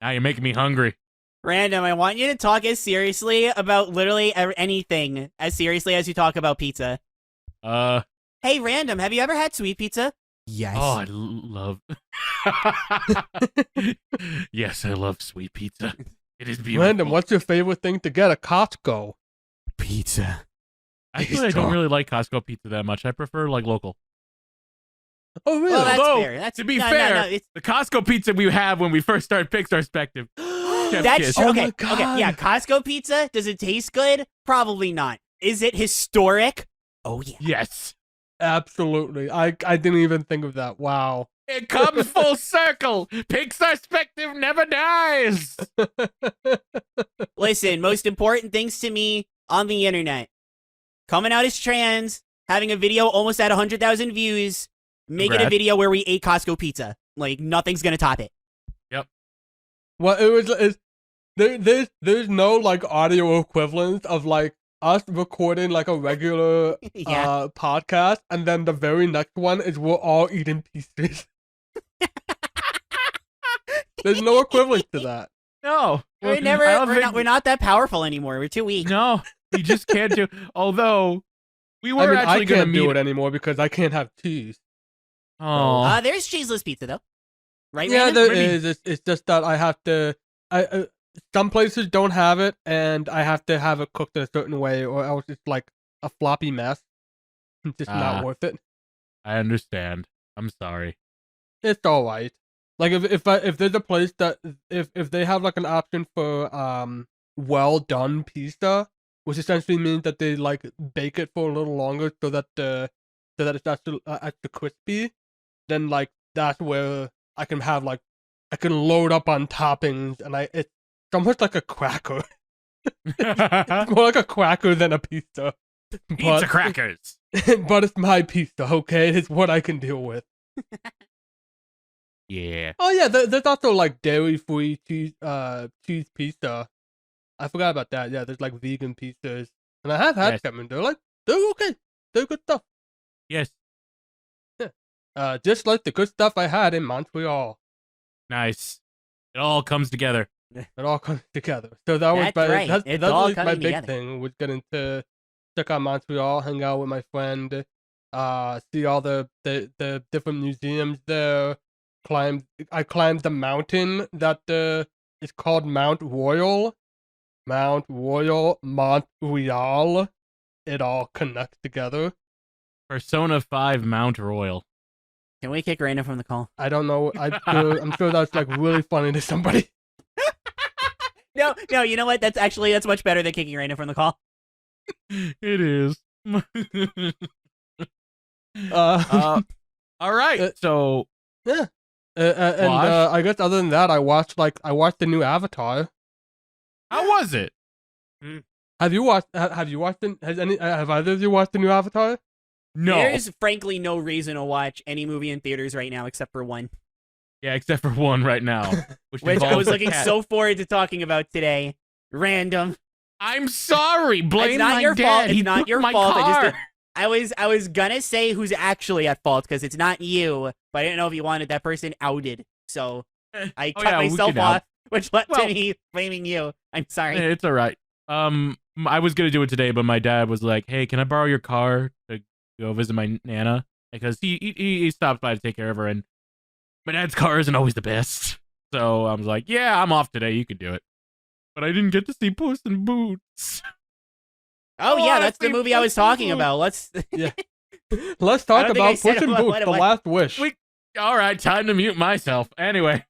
Now you're making me hungry. Random, I want you to talk as seriously about literally anything as seriously as you talk about pizza. Hey, Random, have you ever had sweet pizza? Yes. Oh, I love. Yes, I love sweet pizza. It is beautiful. Random, what's your favorite thing to get at Costco? pizza? Actually, I don't really like Costco pizza that much. I prefer like local. Oh really? Well, that's Although, fair. That's, to be no, fair, no, no, it's, the Costco pizza we have when we first started Pixarspective. Chef's that's kiss. true. Oh Okay, my God. okay, yeah. Costco pizza. Does it taste good? Probably not. Is it historic? Oh yeah. Yes. Absolutely. I didn't even think of that. Wow. It comes full circle. Pixarspective never dies. Listen, most important things to me on the internet: coming out as trans, having a video almost at 100,000 views, making a Congrats. video where we ate Costco pizza. Like nothing's gonna top it. Well, there's no like audio equivalent of like us recording like a regular Yeah. podcast, and then the very next one is we're all eating pieces. There's no equivalent to that. No. We're I don't think- we're not that powerful anymore. We're too weak. No, you just can't do. Although we were I mean, actually I going to can't meet. do it anymore because I can't have cheese. Oh, There's cheeseless pizza though. Right? Yeah, Random? there is. It's just that I have to. Some places don't have it, and I have to have it cooked in a certain way, or else it's like a floppy mess. It's just Ah. not worth it. I understand. I'm sorry. It's all right. Like if there's a place that if they have like an option for well done pizza, which essentially means that they like bake it for a little longer so that it's actually extra crispy, then like that's where I can have like I can load up on toppings, and it's almost like a cracker. It's more like a cracker than a pizza. Pizza crackers. But it's my pizza, okay? It's what I can deal with. Yeah. Oh yeah, there's also like dairy-free cheese pizza. I forgot about that. Yeah, there's like vegan pizzas, and I have had Yes. them, and they're okay. They're good stuff. Yes. Just like the good stuff I had in Montreal. Nice. It all comes together. It all comes together. So that was That's right. It's that's all like my coming big together. thing, was getting to check out Montreal, hang out with my friend, see all the different museums there. I climbed the mountain that is called Mount Royal. Mount Royal, Montreal. It all connects together. Persona 5 Mount Royal. Can we kick Raina from the call? I don't know. I'm sure that's like really funny to somebody. No, you know what? That's much better than kicking Raina from the call. It is. Uh, All right. So and Wash? I guess other than that, I watched the new Avatar. How was it? Have you watched? Have you watched? Have either of you watched the new Avatar? No. There's frankly no reason to watch any movie in theaters right now except for one, Yeah, except for one right now, which which I involves was a looking cat. so forward to talking about today. Random. I'm sorry. Blame It's not my your dad. fault. He It's not took your my fault. car. I was gonna say who's actually at fault because it's not you, but I didn't know if you wanted that person outed. So I Oh, cut yeah, we myself can out. off, which led Well- to me blaming you. I'm sorry. It's all right. I was gonna do it today, but my dad was like, "Hey, can I borrow your car to go visit my nana?" Because he stops by to take care of her, and my dad's car isn't always the best. So I was like, "Yeah, I'm off today. You can do it." But I didn't get to see Puss in Boots. Oh yeah, I that's the see movie I was Puss in talking Boots. about. Let's. Let's I talk don't think I about said Puss in what- Boots: what it The was. Last Wish. We- All right, time to mute myself. Anyway.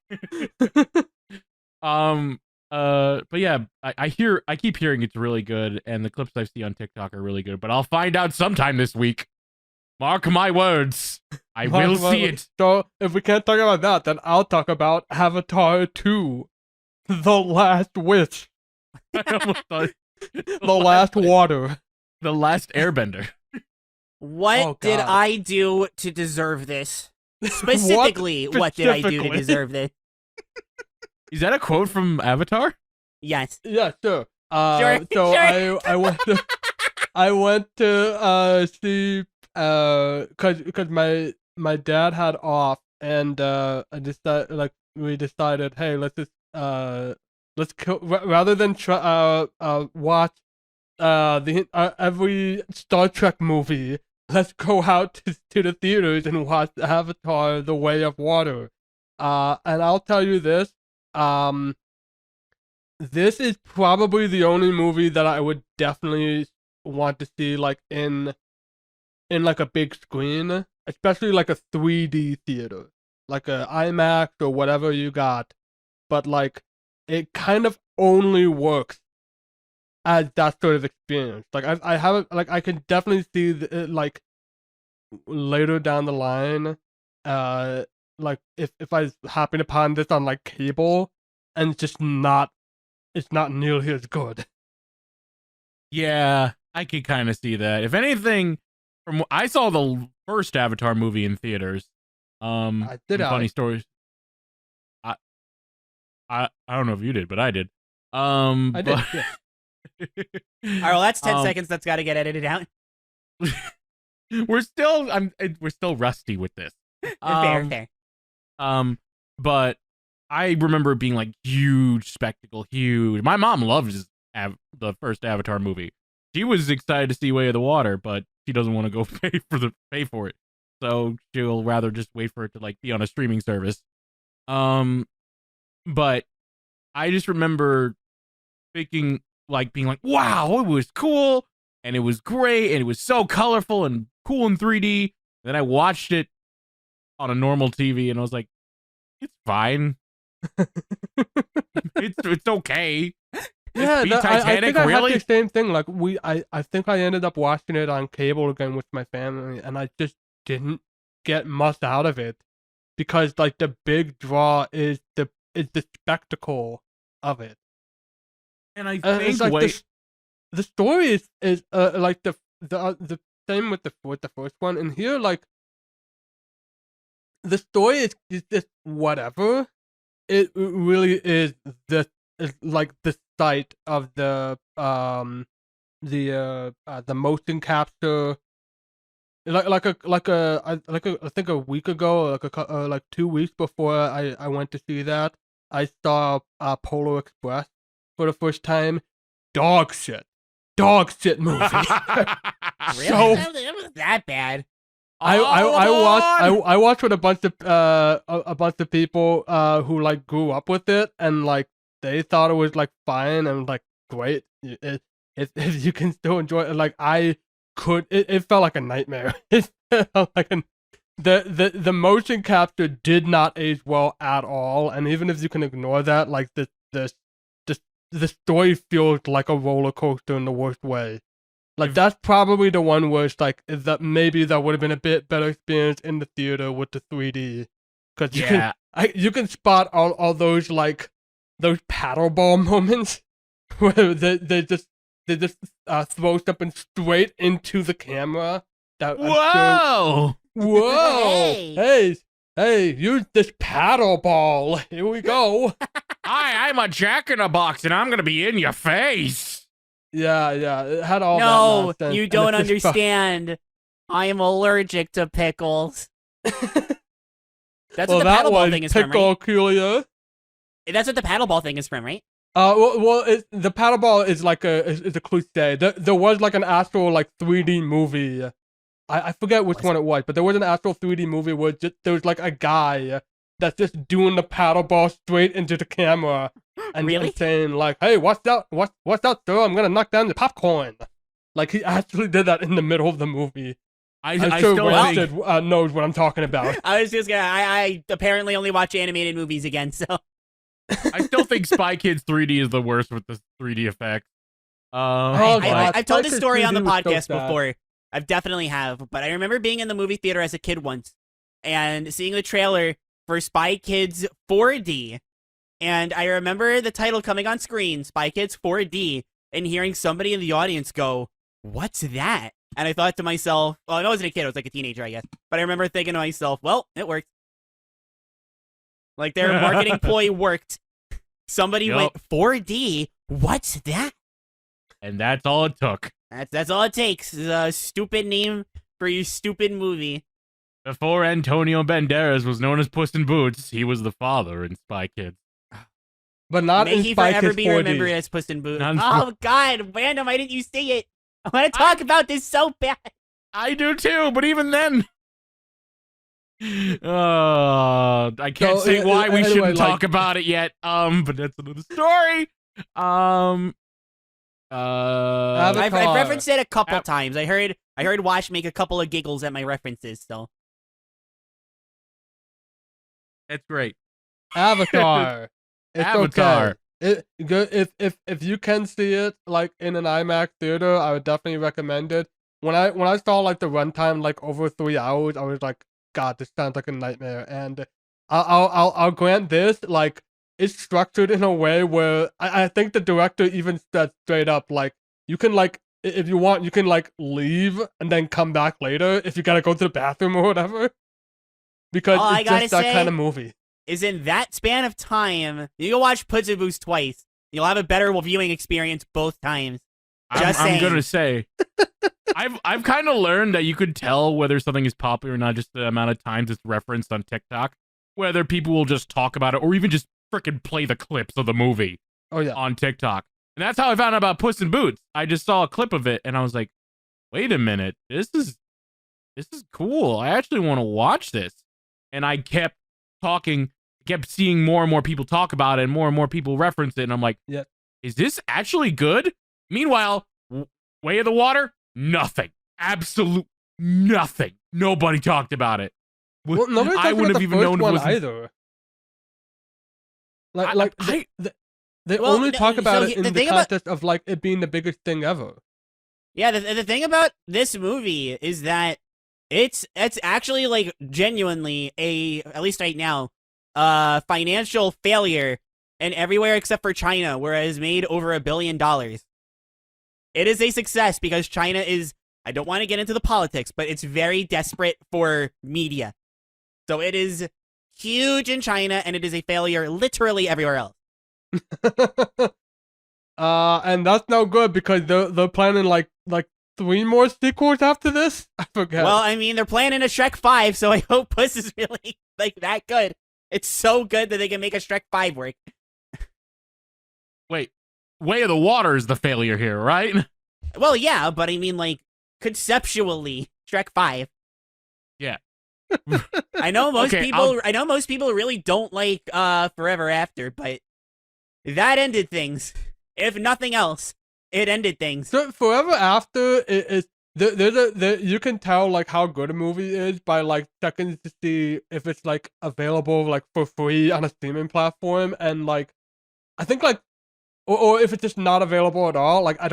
But yeah, I keep hearing it's really good, and the clips I see on TikTok are really good. But I'll find out sometime this week. Mark my words. I will see it. So if we can't talk about that, then I'll talk about Avatar 2: The Last Wish, I almost thought- The Last Water. The Last Airbender. What Oh, did God. I do to deserve this? Specifically, what did I do to specifically? deserve this? Is that a quote from Avatar? Yes. Yeah, sure. Sure, So sure. I went to see cause my dad had off, and we decided, hey, let's just rather than watch every Star Trek movie, let's go out to the theaters and watch Avatar: The Way of Water. And I'll tell you this, this is probably the only movie that I would definitely want to see like in like a big screen, especially like a 3D theater, like a IMAX or whatever you got. But like, it kind of only works as that sort of experience. Like I haven't, like, I can definitely see like later down the line, like if I happen upon this on like cable, and it's not nearly as good. Yeah, I could kind of see that. If anything, I saw the first Avatar movie in theaters. I did. some funny stories. I don't know if you did, but I did. I did. but- Yeah. All right, well, that's 10 Um, seconds. That's got to get edited out. we're still rusty with this. Fair. But I remember it being like huge spectacle, huge. My mom loves the first Avatar movie. She was excited to see Way of the Water, but she doesn't want to go pay for it. So she'll rather just wait for it to like be on a streaming service. But I just remember being like, wow, it was cool and it was great and it was so colorful and cool in 3D. Then I watched it on a normal TV and I was like, it's fine. it's okay. Yeah, Beat I Titanic, think I really? had the same thing. Like I think I ended up watching it on cable again with my family, and I just didn't get much out of it because like the big draw is the spectacle of it. And I And think it's like the story is like the same with the first one, and here like the story is just whatever. It really is like the site of the motion capture. I think a week ago, like 2 weeks before I went to see that, I saw Polar Express for the first time. Dog shit movie. Really? So- It was that bad. I watched with a bunch of people who like grew up with it, and like they thought it was like fine and like great. If you can still enjoy it, like it felt like a nightmare. It felt like the motion capture did not age well at all, and even if you can ignore that, like the story feels like a roller coaster in the worst way. Like that's probably the one where it's like that maybe that would have been a bit better experience in the theater with the 3D, because Yeah. you can spot all those like those paddle ball moments where they just throw something straight into the camera. That Whoa! Whoa! Hey, use this paddle ball. Here we go. Hi, I'm a Jack-in-a-Box, and I'm gonna be in your face. Yeah, it had all that No, nonsense. you and don't it's just understand. I am allergic to pickles. That's well, what the that paddle ball was thing is from, right? peculiar. That's what the paddle ball thing is from, right? The paddle ball is like is a cliche. There was like an actual like 3D movie. I forget which one it was, but there was an actual 3D movie where there was like a guy that's just doing the paddle ball straight into the camera and, Really? and saying like, "Hey, what's that? What's that, sir? I'm gonna knock down the popcorn." Like he actually did that in the middle of the movie. I'm sure still Winston think knows what I'm talking about. I was just gonna. I apparently only watch animated movies again, so. I still think Spy Kids 3D is the worst with the 3D effects. Oh, God. I've told this Spy Kids story on the 3D was so podcast sad. before. I've definitely have, but I remember being in the movie theater as a kid once and seeing the trailer for Spy Kids 4D. And I remember the title coming on screen, Spy Kids 4D, and hearing somebody in the audience go, "What's that?" And I thought to myself, well, I wasn't a kid, I was like a teenager, I guess. But I remember thinking to myself, well, it worked. Like their marketing ploy worked. Somebody Yup. went 4D. What's that? And that's all it took. That's all it takes. Is a stupid name for your stupid movie. Before Antonio Banderas was known as Puss in Boots, he was the father in Spy Kids. But not May in he Spy forever Kids be 4D. remembered as Puss in Boots. Not in Oh God, random! Why didn't you see it? I want to talk about this so bad. I do too, but even then. I can't So, say why we anyway, shouldn't like- talk about it yet. But that's another story. Avatar. I've referenced it a couple times. I heard Wash make a couple of giggles at my references. So That's great. Avatar. It's Avatar. okay. If you can see it like in an IMAX theater, I would definitely recommend it. When I saw like the runtime like over 3 hours, I was like, God, this sounds like a nightmare. And I'll grant this, like it's structured in a way where I think the director even said straight up like you can like if you want you can like leave and then come back later if you gotta go to the bathroom or whatever. Because All I it's gotta just that say- kind of movie. is in that span of time, you can watch Puss in Boots twice. You'll have a better viewing experience both times. Just I'm saying. gonna say, I've kind of learned that you could tell whether something is popular or not just the amount of times it's referenced on TikTok. Whether people will just talk about it or even just freaking play the clips of the movie Oh yeah. on TikTok. And that's how I found out about Puss in Boots. I just saw a clip of it and I was like, wait a minute, this is cool. I actually want to watch this. And I kept talking, kept seeing more and more people talk about it and more people reference it. And I'm like, Yeah. is this actually good? Meanwhile, Way of the Water, nothing. Absolute nothing. Nobody talked about it. Well, nobody I talked wouldn't about have the even first known it one wasn't- either. Like they Well, only talk about so it in the the thing about- context of like it being the biggest thing ever. Yeah, the thing about this movie is that it's actually like genuinely at least right now, financial failure and everywhere except for China, where it has made over $1 billion. It is a success because China is, I don't want to get into the politics, but it's very desperate for media. So it is huge in China and it is a failure literally everywhere else. And that's no good because they're planning like 3 more sequels after this. I forget. Well, I mean, they're planning a Shrek 5, so I hope Puss is really like that good. It's so good that they can make a Shrek 5 work. Wait, Way of the Water is the failure here, right? Well, yeah, but I mean, like, conceptually, Shrek 5. Yeah. I know most Okay, people. I know most people really don't like Forever After, but that ended things. If nothing else, it ended things. So Forever After is you can tell like how good a movie is by like checking to see if it's like available like for free on a streaming platform, and like I think like or if it's just not available at all. Like I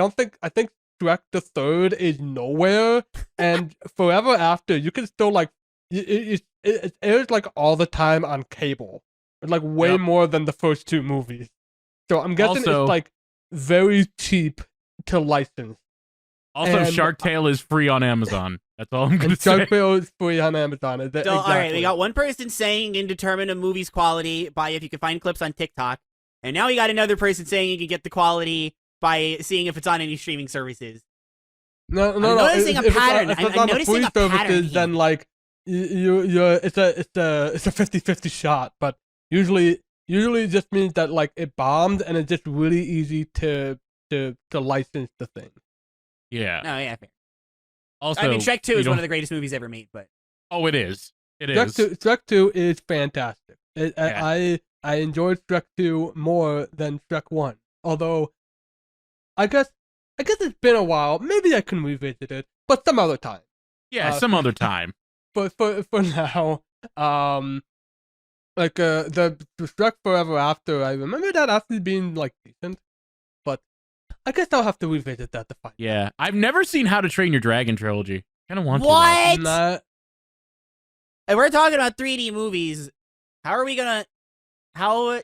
think Shrek the Third is nowhere, and Forever After you can still like it airs like all the time on cable. It's like way Yep. more than the first 2 movies. So I'm guessing Also- it's like very cheap to license. Also, And- Shark Tale is free on Amazon. That's all I'm gonna And say. Shark Tale is free on Amazon. So, Exactly. all right, we got one person saying you can determine a movie's quality by if you can find clips on TikTok, and now we got another person saying you can get the quality by seeing if it's on any streaming services. No. I'm noticing a if it's on- pattern. If I'm it's on the noticing free a pattern services, here. then like it's a 50-50 shot. But usually it just means that like it bombed, and it's just really easy to license the thing. Yeah. Oh yeah, fair. Also, I mean, Shrek 2 you is one don't- of the greatest movies ever made, but Oh, it is. It is. Shrek 2 is fantastic. Yeah. I enjoyed Shrek 2 more than Shrek 1. Although, I guess it's been a while. Maybe I can revisit it, but some other time. Yeah, some other time. But for now, like the Shrek Forever After, I remember that actually being like decent. But I guess I'll have to revisit that to find. Yeah, I've never seen How to Train Your Dragon trilogy. Kind of want to. what? Nah, If we're talking about 3D movies, how are we gonna? How?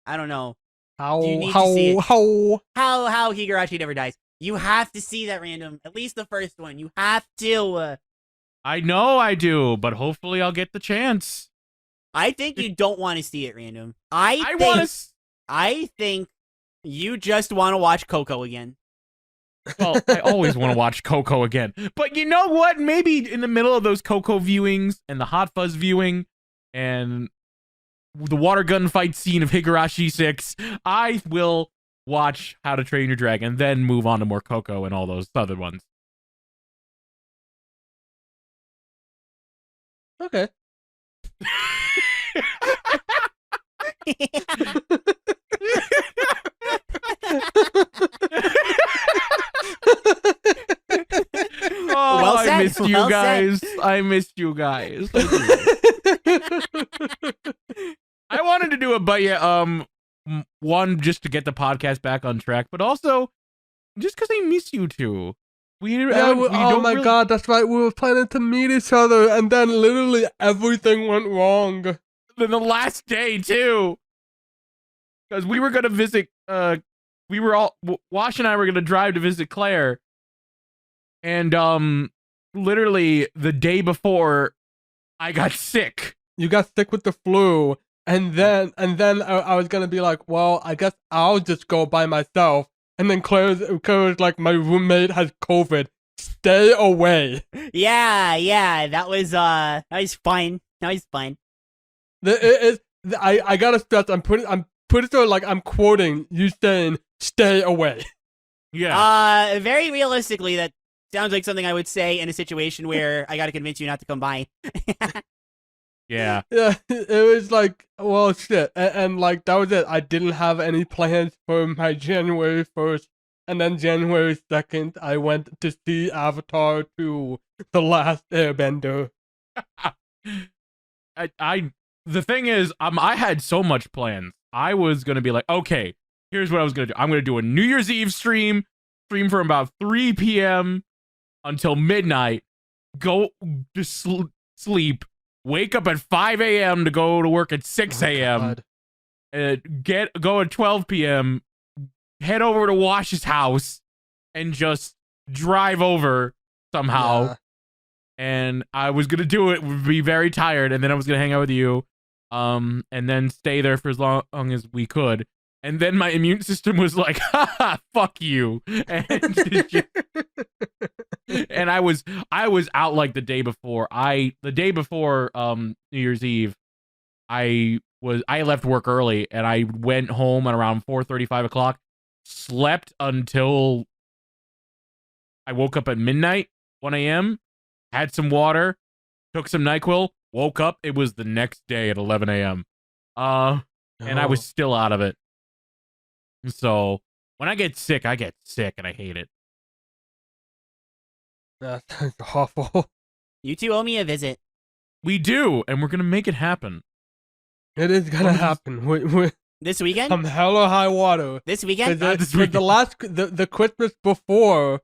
I don't know. You need to see it. How Higurashi Never Dies. You have to see that, Random. At least the first one. You have to. I know I do, but hopefully I'll get the chance. I think you don't want to see it, Random. I want to. I think you just want to watch Coco again. Well, I always want to watch Coco again. But you know what? Maybe in the middle of those Coco viewings and the Hot Fuzz viewing and the water gun fight scene of Higurashi 6, I will watch How to Train Your Dragon, then move on to more Coco and all those other ones. Okay. Oh, Well I said, missed you well said. guys. I missed you guys. I wanted to do it, but yeah, one, just to get the podcast back on track, but also just because I miss you two. Oh my god, that's right. We were planning to meet each other, and then literally everything went wrong. Then the last day too, because we were gonna visit. We were all Wash and I were gonna drive to visit Claire, and literally the day before, I got sick. You got sick with the flu, and then I was gonna be like, well, I guess I'll just go by myself. And then Claire was like, my roommate has COVID. Stay away. Yeah, that was fine. That was fine. I gotta stress. I'm pretty sure like I'm quoting you saying, "Stay away." Yeah. Very realistically, that sounds like something I would say in a situation where I got to convince you not to come by. Yeah. Yeah, it was like, well, shit, and like that was it. I didn't have any plans for my January 1st, and then January 2nd, I went to see Avatar 2: The Last Airbender. The thing is, I had so much plans. I was gonna be like, okay, here's what I was gonna do. I'm gonna do a New Year's Eve stream from about 3 p.m. until midnight. Go to sleep. Wake up at 5 a.m. to go to work at 6 a.m. Go at 12 p.m. Head over to Wash's house and just drive over somehow. Yeah. And I was gonna do it. Would be very tired, and then I was gonna hang out with you, and then stay there for as long as we could. And then my immune system was like, "Ha, fuck you," and I was out like the day before. The day before New Year's Eve, I left work early, and I went home at around 4:30, 5 o'clock. Slept until I woke up at midnight, 1 a.m. Had some water, took some NyQuil, woke up. It was the next day at 11 a.m. And I was still out of it. So when I get sick, and I hate it. That sounds awful. You two owe me a visit. We do, and we're gonna make it happen. It is gonna happen. We This weekend? come hella high water. This weekend? The Christmas before,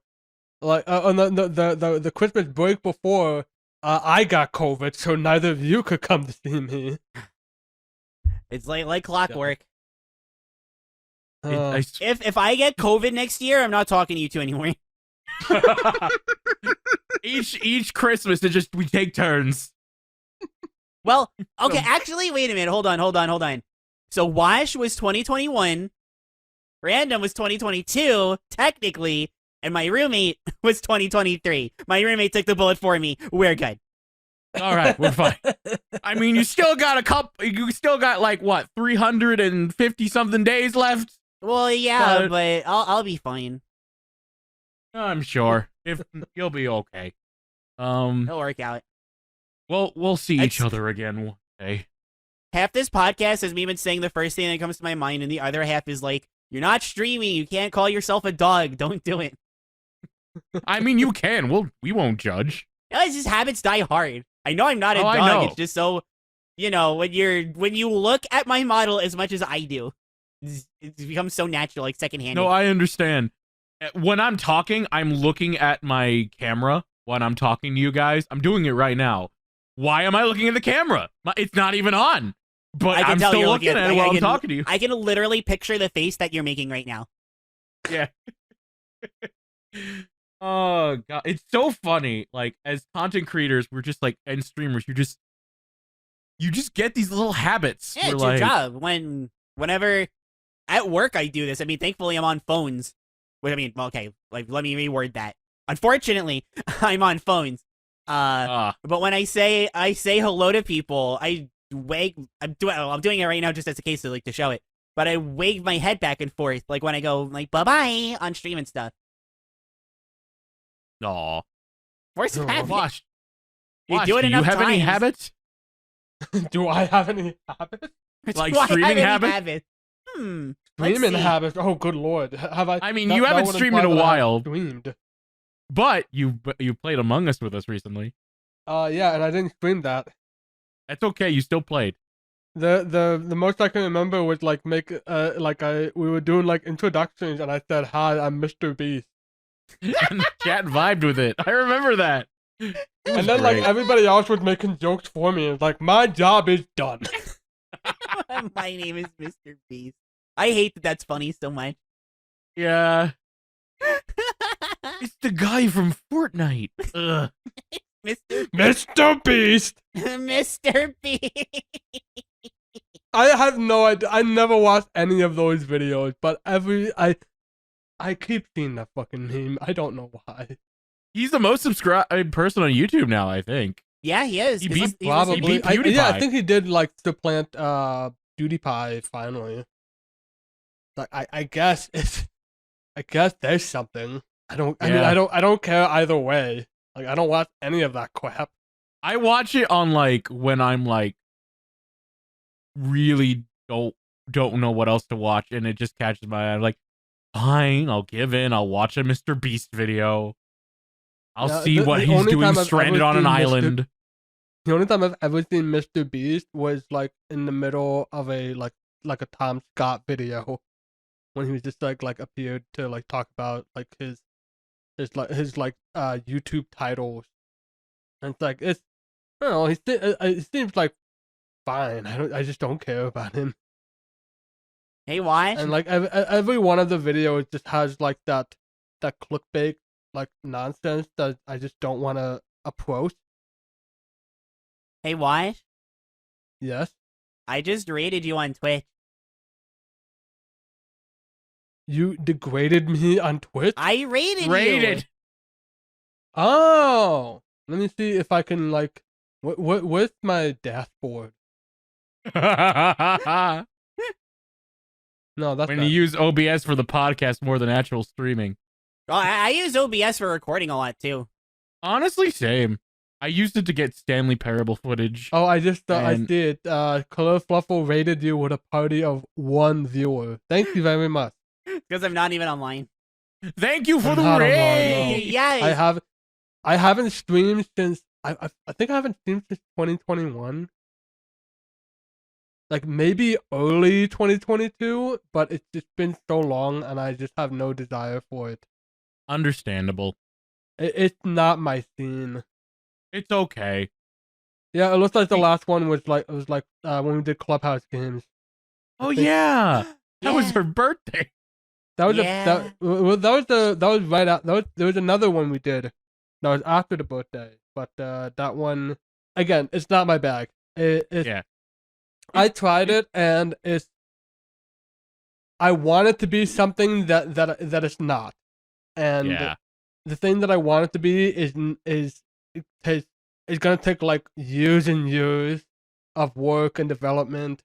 like the Christmas break before, I got COVID, so neither of you could come to see me. It's like clockwork. I If I get COVID next year, I'm not talking to you two anymore. each Christmas, we take turns. Well, okay, actually, wait a minute. Hold on. So Wash was 2021, Random was 2022, technically, and my roommate was 2023. My roommate took the bullet for me. We're good. All right, we're fine. I mean, you still got like what, 350 something days left? Well, yeah, but I'll be fine. I'm sure. If you'll be okay. It'll work out. Well, we'll see each other again one day. Half this podcast is me even saying the first thing that comes to my mind, and the other half is like, you're not streaming. You can't call yourself a dog. Don't do it. I mean, you can. We won't judge. No, it's just habits die hard. I know I'm not a I dog. know. It's just so, when you look at my model as much as I do, it becomes so natural, like secondhand. No, I understand. When I'm talking, I'm looking at my camera when I'm talking to you guys. I'm doing it right now. Why am I looking at the camera? It's not even on. But I can I'm tell still you're looking at it while I'm talking to you. I can literally picture the face that you're making right now. Yeah. Oh god, it's so funny. Like, as content creators, we're just like, and streamers, you just get these little habits. Yeah, it's your job. Whenever at work I do this. I mean, thankfully I'm on phones. Wait, I mean, okay, like let me reword that. Unfortunately, I'm on phones. But when I say hello to people, I'm doing it right now just as a case to show it. But I wave my head back and forth like when I go like bye bye on stream and stuff. Aw. Where's the habit? Wash, You do it do you enough have any times. habits? Do I have any habits? Like Do I have streaming any habits? Let's Streaming see. habits? Oh, good lord. Have I? I mean, that- you that haven't would streamed in imply a that I have while. Streamed. But you played Among Us with us recently. Yeah, and I didn't stream that. That's okay. You still played. The most I can remember was we were doing like introductions, and I said, "Hi, I'm Mr. Beast," And the chat vibed with it. I remember that. It was and then great. everybody else was making jokes for me. It's like my job is done. My name is Mr. Beast. I hate that that's funny so much. Yeah. It's the guy from Fortnite. Ugh. Mr. Beast. Mr. Beast. I have no idea. I never watched any of those videos, but I keep seeing that fucking meme. I don't know why. He's the most subscribed person on YouTube now, I think. Yeah, he is. He 'cause beat- he's Probably. beat I PewDiePie. think he did supplant PewDiePie finally. I guess there's something. I mean, Yeah. I don't care either way. Like, I don't watch any of that crap. I watch it on when I'm really don't know what else to watch, and it just catches my eye. I'm like, fine, I'll give in. I'll watch a Mr. Beast video. I'll Yeah, see what the he's only doing time I've stranded ever on an seen island. The only time I've ever seen Mr. Beast was in the middle of a a Tom Scott video, when he was just appeared to talk about his YouTube titles, and it's I don't know, it seems fine. I just don't care about him. Hey, watch. And every one of the videos just has that clickbait nonsense that I just don't want to approach. Hey, watch. Yes, I just rated you on Twitch. you degraded me on Twitch. I rated you. Rated. Oh, let me see if I can where's my dashboard? No, that's When not. you use OBS for the podcast more than actual streaming. Oh, I use OBS for recording a lot too. Honestly, same. I used it to get Stanley Parable footage. Oh, I just I And- see it. Color Fluffle rated you with a party of 1 viewer. Thank you very much. Because I'm not even online. Thank you for I'm the not online, raid. no. Yes. I haven't streamed since I think I haven't streamed since 2021. Maybe early 2022, but it's just been so long, and I just have no desire for it. Understandable. It's not my scene. It's okay. Yeah, it looks like the last one was when we did Clubhouse games. Oh think- yeah. That was Yeah. her birthday. That was Yeah. that was right out. There was another one we did. That was after the birthday, but that one again, it's not my bag. It's Yeah. I tried it and I want it to be something that it's not, and Yeah. the thing that I want it to be is it's gonna take like years and years of work and development,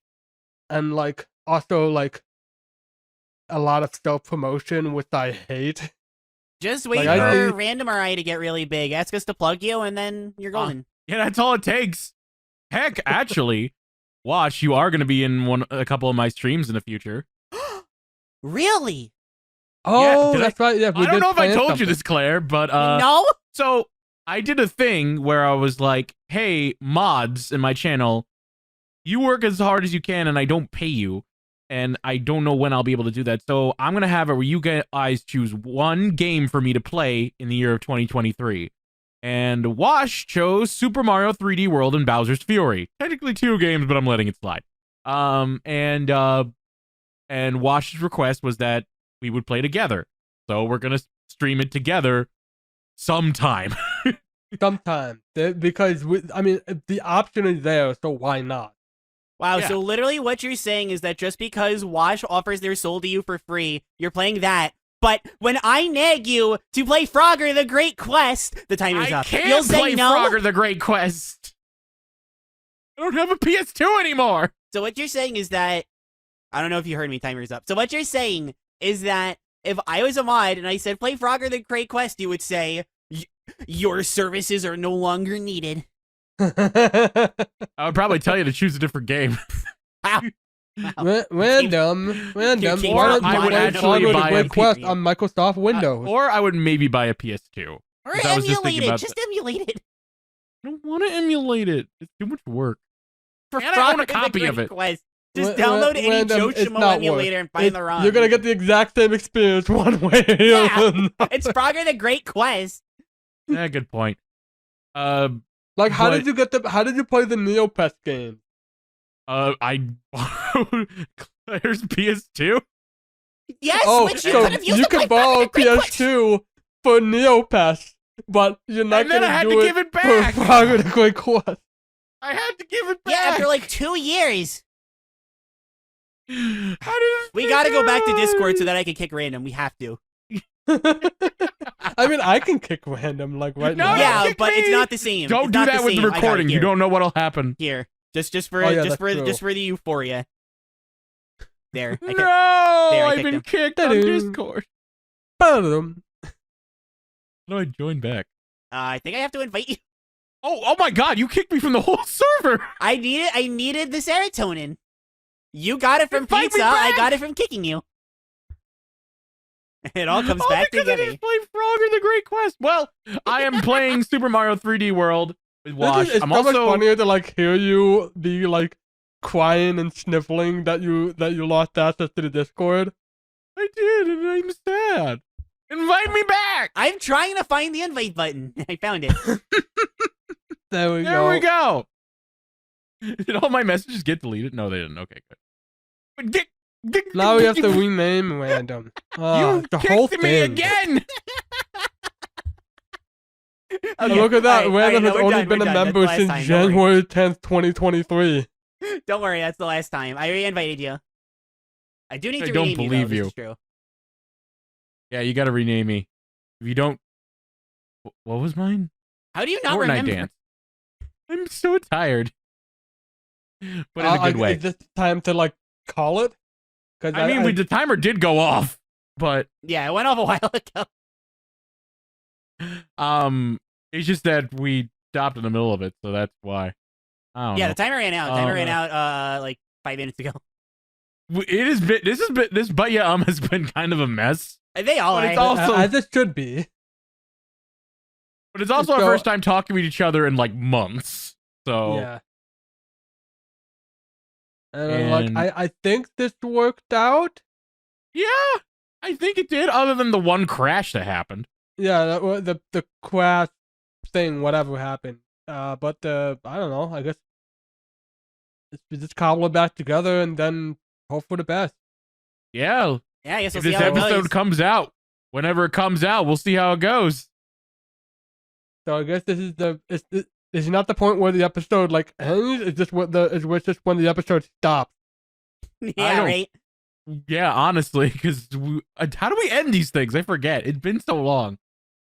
and like also like a lot of self promotion, which I hate. Just wait Like, I for think- Random RI to get really big. Ask us to plug you, and then you're golden. Yeah, that's all it takes. Heck, actually, Wash, you are going to be in a couple of my streams in the future. Really? Oh, did I- that's right. Yeah, we I don't did know if I plan told you something. this, Claire, but No? so I did a thing where I was like, "Hey, mods in my channel, you work as hard as you can, and I don't pay you, and I don't know when I'll be able to do that. So I'm gonna have it where you guys choose one game for me to play in the year of 2023." And Wash chose Super Mario 3D World and Bowser's Fury. Technically 2 games, but I'm letting it slide. And Wash's request was that we would play together. So we're gonna stream it together sometime. Sometime. Because, I mean, the option is there, so why not? Wow, Yeah. so literally what you're saying is that just because Wash offers their soul to you for free, you're playing that. But when I nag you to play Frogger the Great Quest, the timer's I up. can't You'll say play no. Frogger the Great Quest. I don't have a PS2 anymore. So what you're saying is that I don't know if you heard me. Timer's up. So what you're saying is that if I was a mod and I said play Frogger the Great Quest, you would say your services are no longer needed. I would probably tell you to choose a different game. Wow. Random. Keep- Why don't I you would play actually Frogger the buy a Great Quest P- on Microsoft Windows? Or I would maybe buy a PS2. Or 'Cause I was just thinking emulate it. about Just emulate it. I don't want to emulate it. It's too much work. For And I own a Frogger the copy of Great it. Quest. Just Ra- download any random, it's Joshimo not emulator and find the ROM. You're gonna get the exact same experience one way or Yeah. another. It's Frogger the Great Quest. Yeah, good point. Like, how but- did you get how did you play the Neopets game? I borrowed Claire's PS2. Yes, Oh, which you so could have used you to play can borrow Frogger the Great Quest. PS2 for Neopets, but you're not And then gonna I had do to it give it for back. Frogger the Great Quest. I had to give it back. Yeah, after like 2 years. How did it We gotta go back to Discord so that I can kick random. We have to. I mean, I can kick random like right No, now. don't Yeah, kick but it's me. not the same. Don't It's do not that with the same. I got it recording. You here. don't know what'll happen. Here, just for Oh, yeah, that's true. just for the euphoria. There. I No, kicked- I I've kicked been him. kicked on Ta-doo. Discord. Ba-dum. How do I join back? I think I have to invite you. Oh my God! You kicked me from the whole server. I needed the serotonin. You got it from Invite me pizza. I back. got it from kicking you. It all comes Oh, back because I together. just played Frogger the Great Quest. Well, I am playing Super Mario 3D World with Wash. It's I'm so much also funnier to like hear you be like crying and sniffling that you lost access to the Discord. I did, and I'm sad. Invite me back. I'm trying to find the invite button. I found it. There we There go. we go. Did all my messages get deleted? No, they didn't. Okay, good. But Now we have to rename random. You The whole kicked me thing. again. And look at that. All right, Random no, has we're only done, been we're a done. That's member the last since time, don't worry. January 10th, 2023. Don't worry, that's the last time. I re-invited you. I do need I to don't rename you, believe though. you. This is true. Yeah, you got to rename me. If you don't, what was mine? How do you not Fortnite remember? dance. I'm so tired, but in a good way. Is this time to like call it? Because I mean, the timer did go off, but Yeah, it went off a while ago. it's just that we stopped in the middle of it, so that's why. I don't Yeah, know. the timer ran out. Timer ran no. out like 5 minutes ago. It has been. This but yeah, has been kind of a mess. They all But are. it's also- as it should be. But it's also our So- first time talking with each other in like months. So Yeah. And I'm like, And- I think this worked out. yeah, I think it did. Other than the one crash that happened. Yeah, the crash thing, whatever happened. But I don't know. I guess we just cobble it back together and then hope for the best. Yeah. Yeah, I guess we'll If see this how it episode goes. comes out, whenever it comes out, we'll see how it goes. So I guess this is not the point where the episode like ends. It's just it's just when the episode stops. Yeah, don't- right. Yeah, honestly, because how do we end these things? I forget. It's been so long.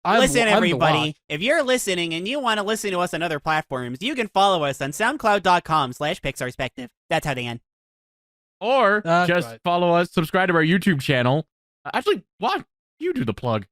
Listen, I'm the everybody, watch. if you're listening and you want to listen to us on other platforms, you can follow us on soundcloud.com/PixarSpective. That's how they end. Or That's just right. follow us, subscribe to our YouTube channel. Actually, what? You do the plug.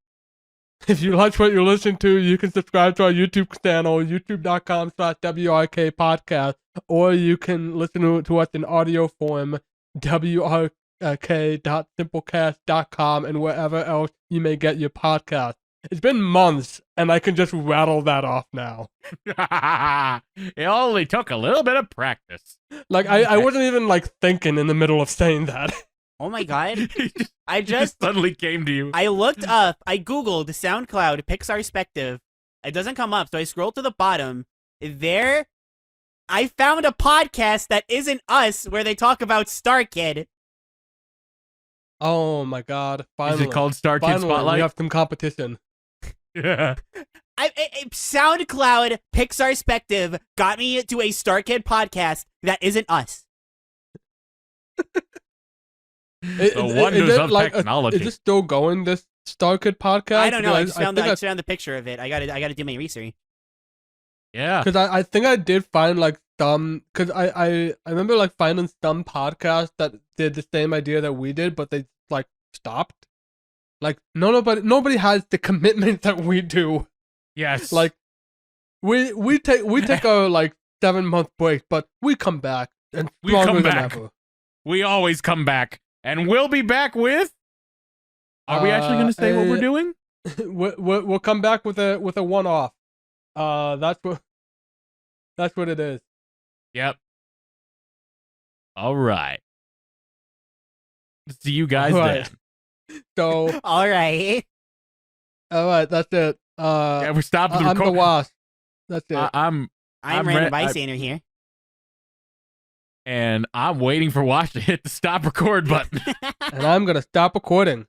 If you like what you're listening to, you can subscribe to our YouTube channel, youtube.com/WRK podcast, or you can listen to us in audio form, WRK.simplecast.com, and wherever else you may get your podcast. It's been months, and I can just rattle that off now. It only took a little bit of practice. Like, I wasn't even, like, thinking in the middle of saying that. Oh my god. I It just suddenly came to you. I looked up, I googled SoundCloud PixarSpective. It doesn't come up, so I scrolled to the bottom. There I found a podcast that isn't us where they talk about Star Kid. Oh my god, finally. Is it called Star Kid Finally, Spotlight? we have some competition. Yeah. SoundCloud PixarSpective got me to a Star Kid podcast that isn't us. The wonders of technology. Is this still going, this Star Kid podcast? I don't know. I Because just found the picture of it. I gotta do my research. Yeah. Because I think I did find like some, because I remember like finding some podcasts that did the same idea that we did, but they like stopped. Like nobody has the commitment that we do. Yes. Like we take a like 7-month break, but we come back and We stronger come than back. ever. we always come back, and we'll be back with. Are we actually going to say what we're doing? We'll come back with a one-off. That's what it is. Yep. All right. See you guys All right. then. So All right. all right, that's it. Yeah, we're stopping the I'm the record. Wasp. That's it. I'm I'm I'm Random re- I- Bystander here. and I'm waiting for Wash to hit the stop record button. And I'm gonna stop recording.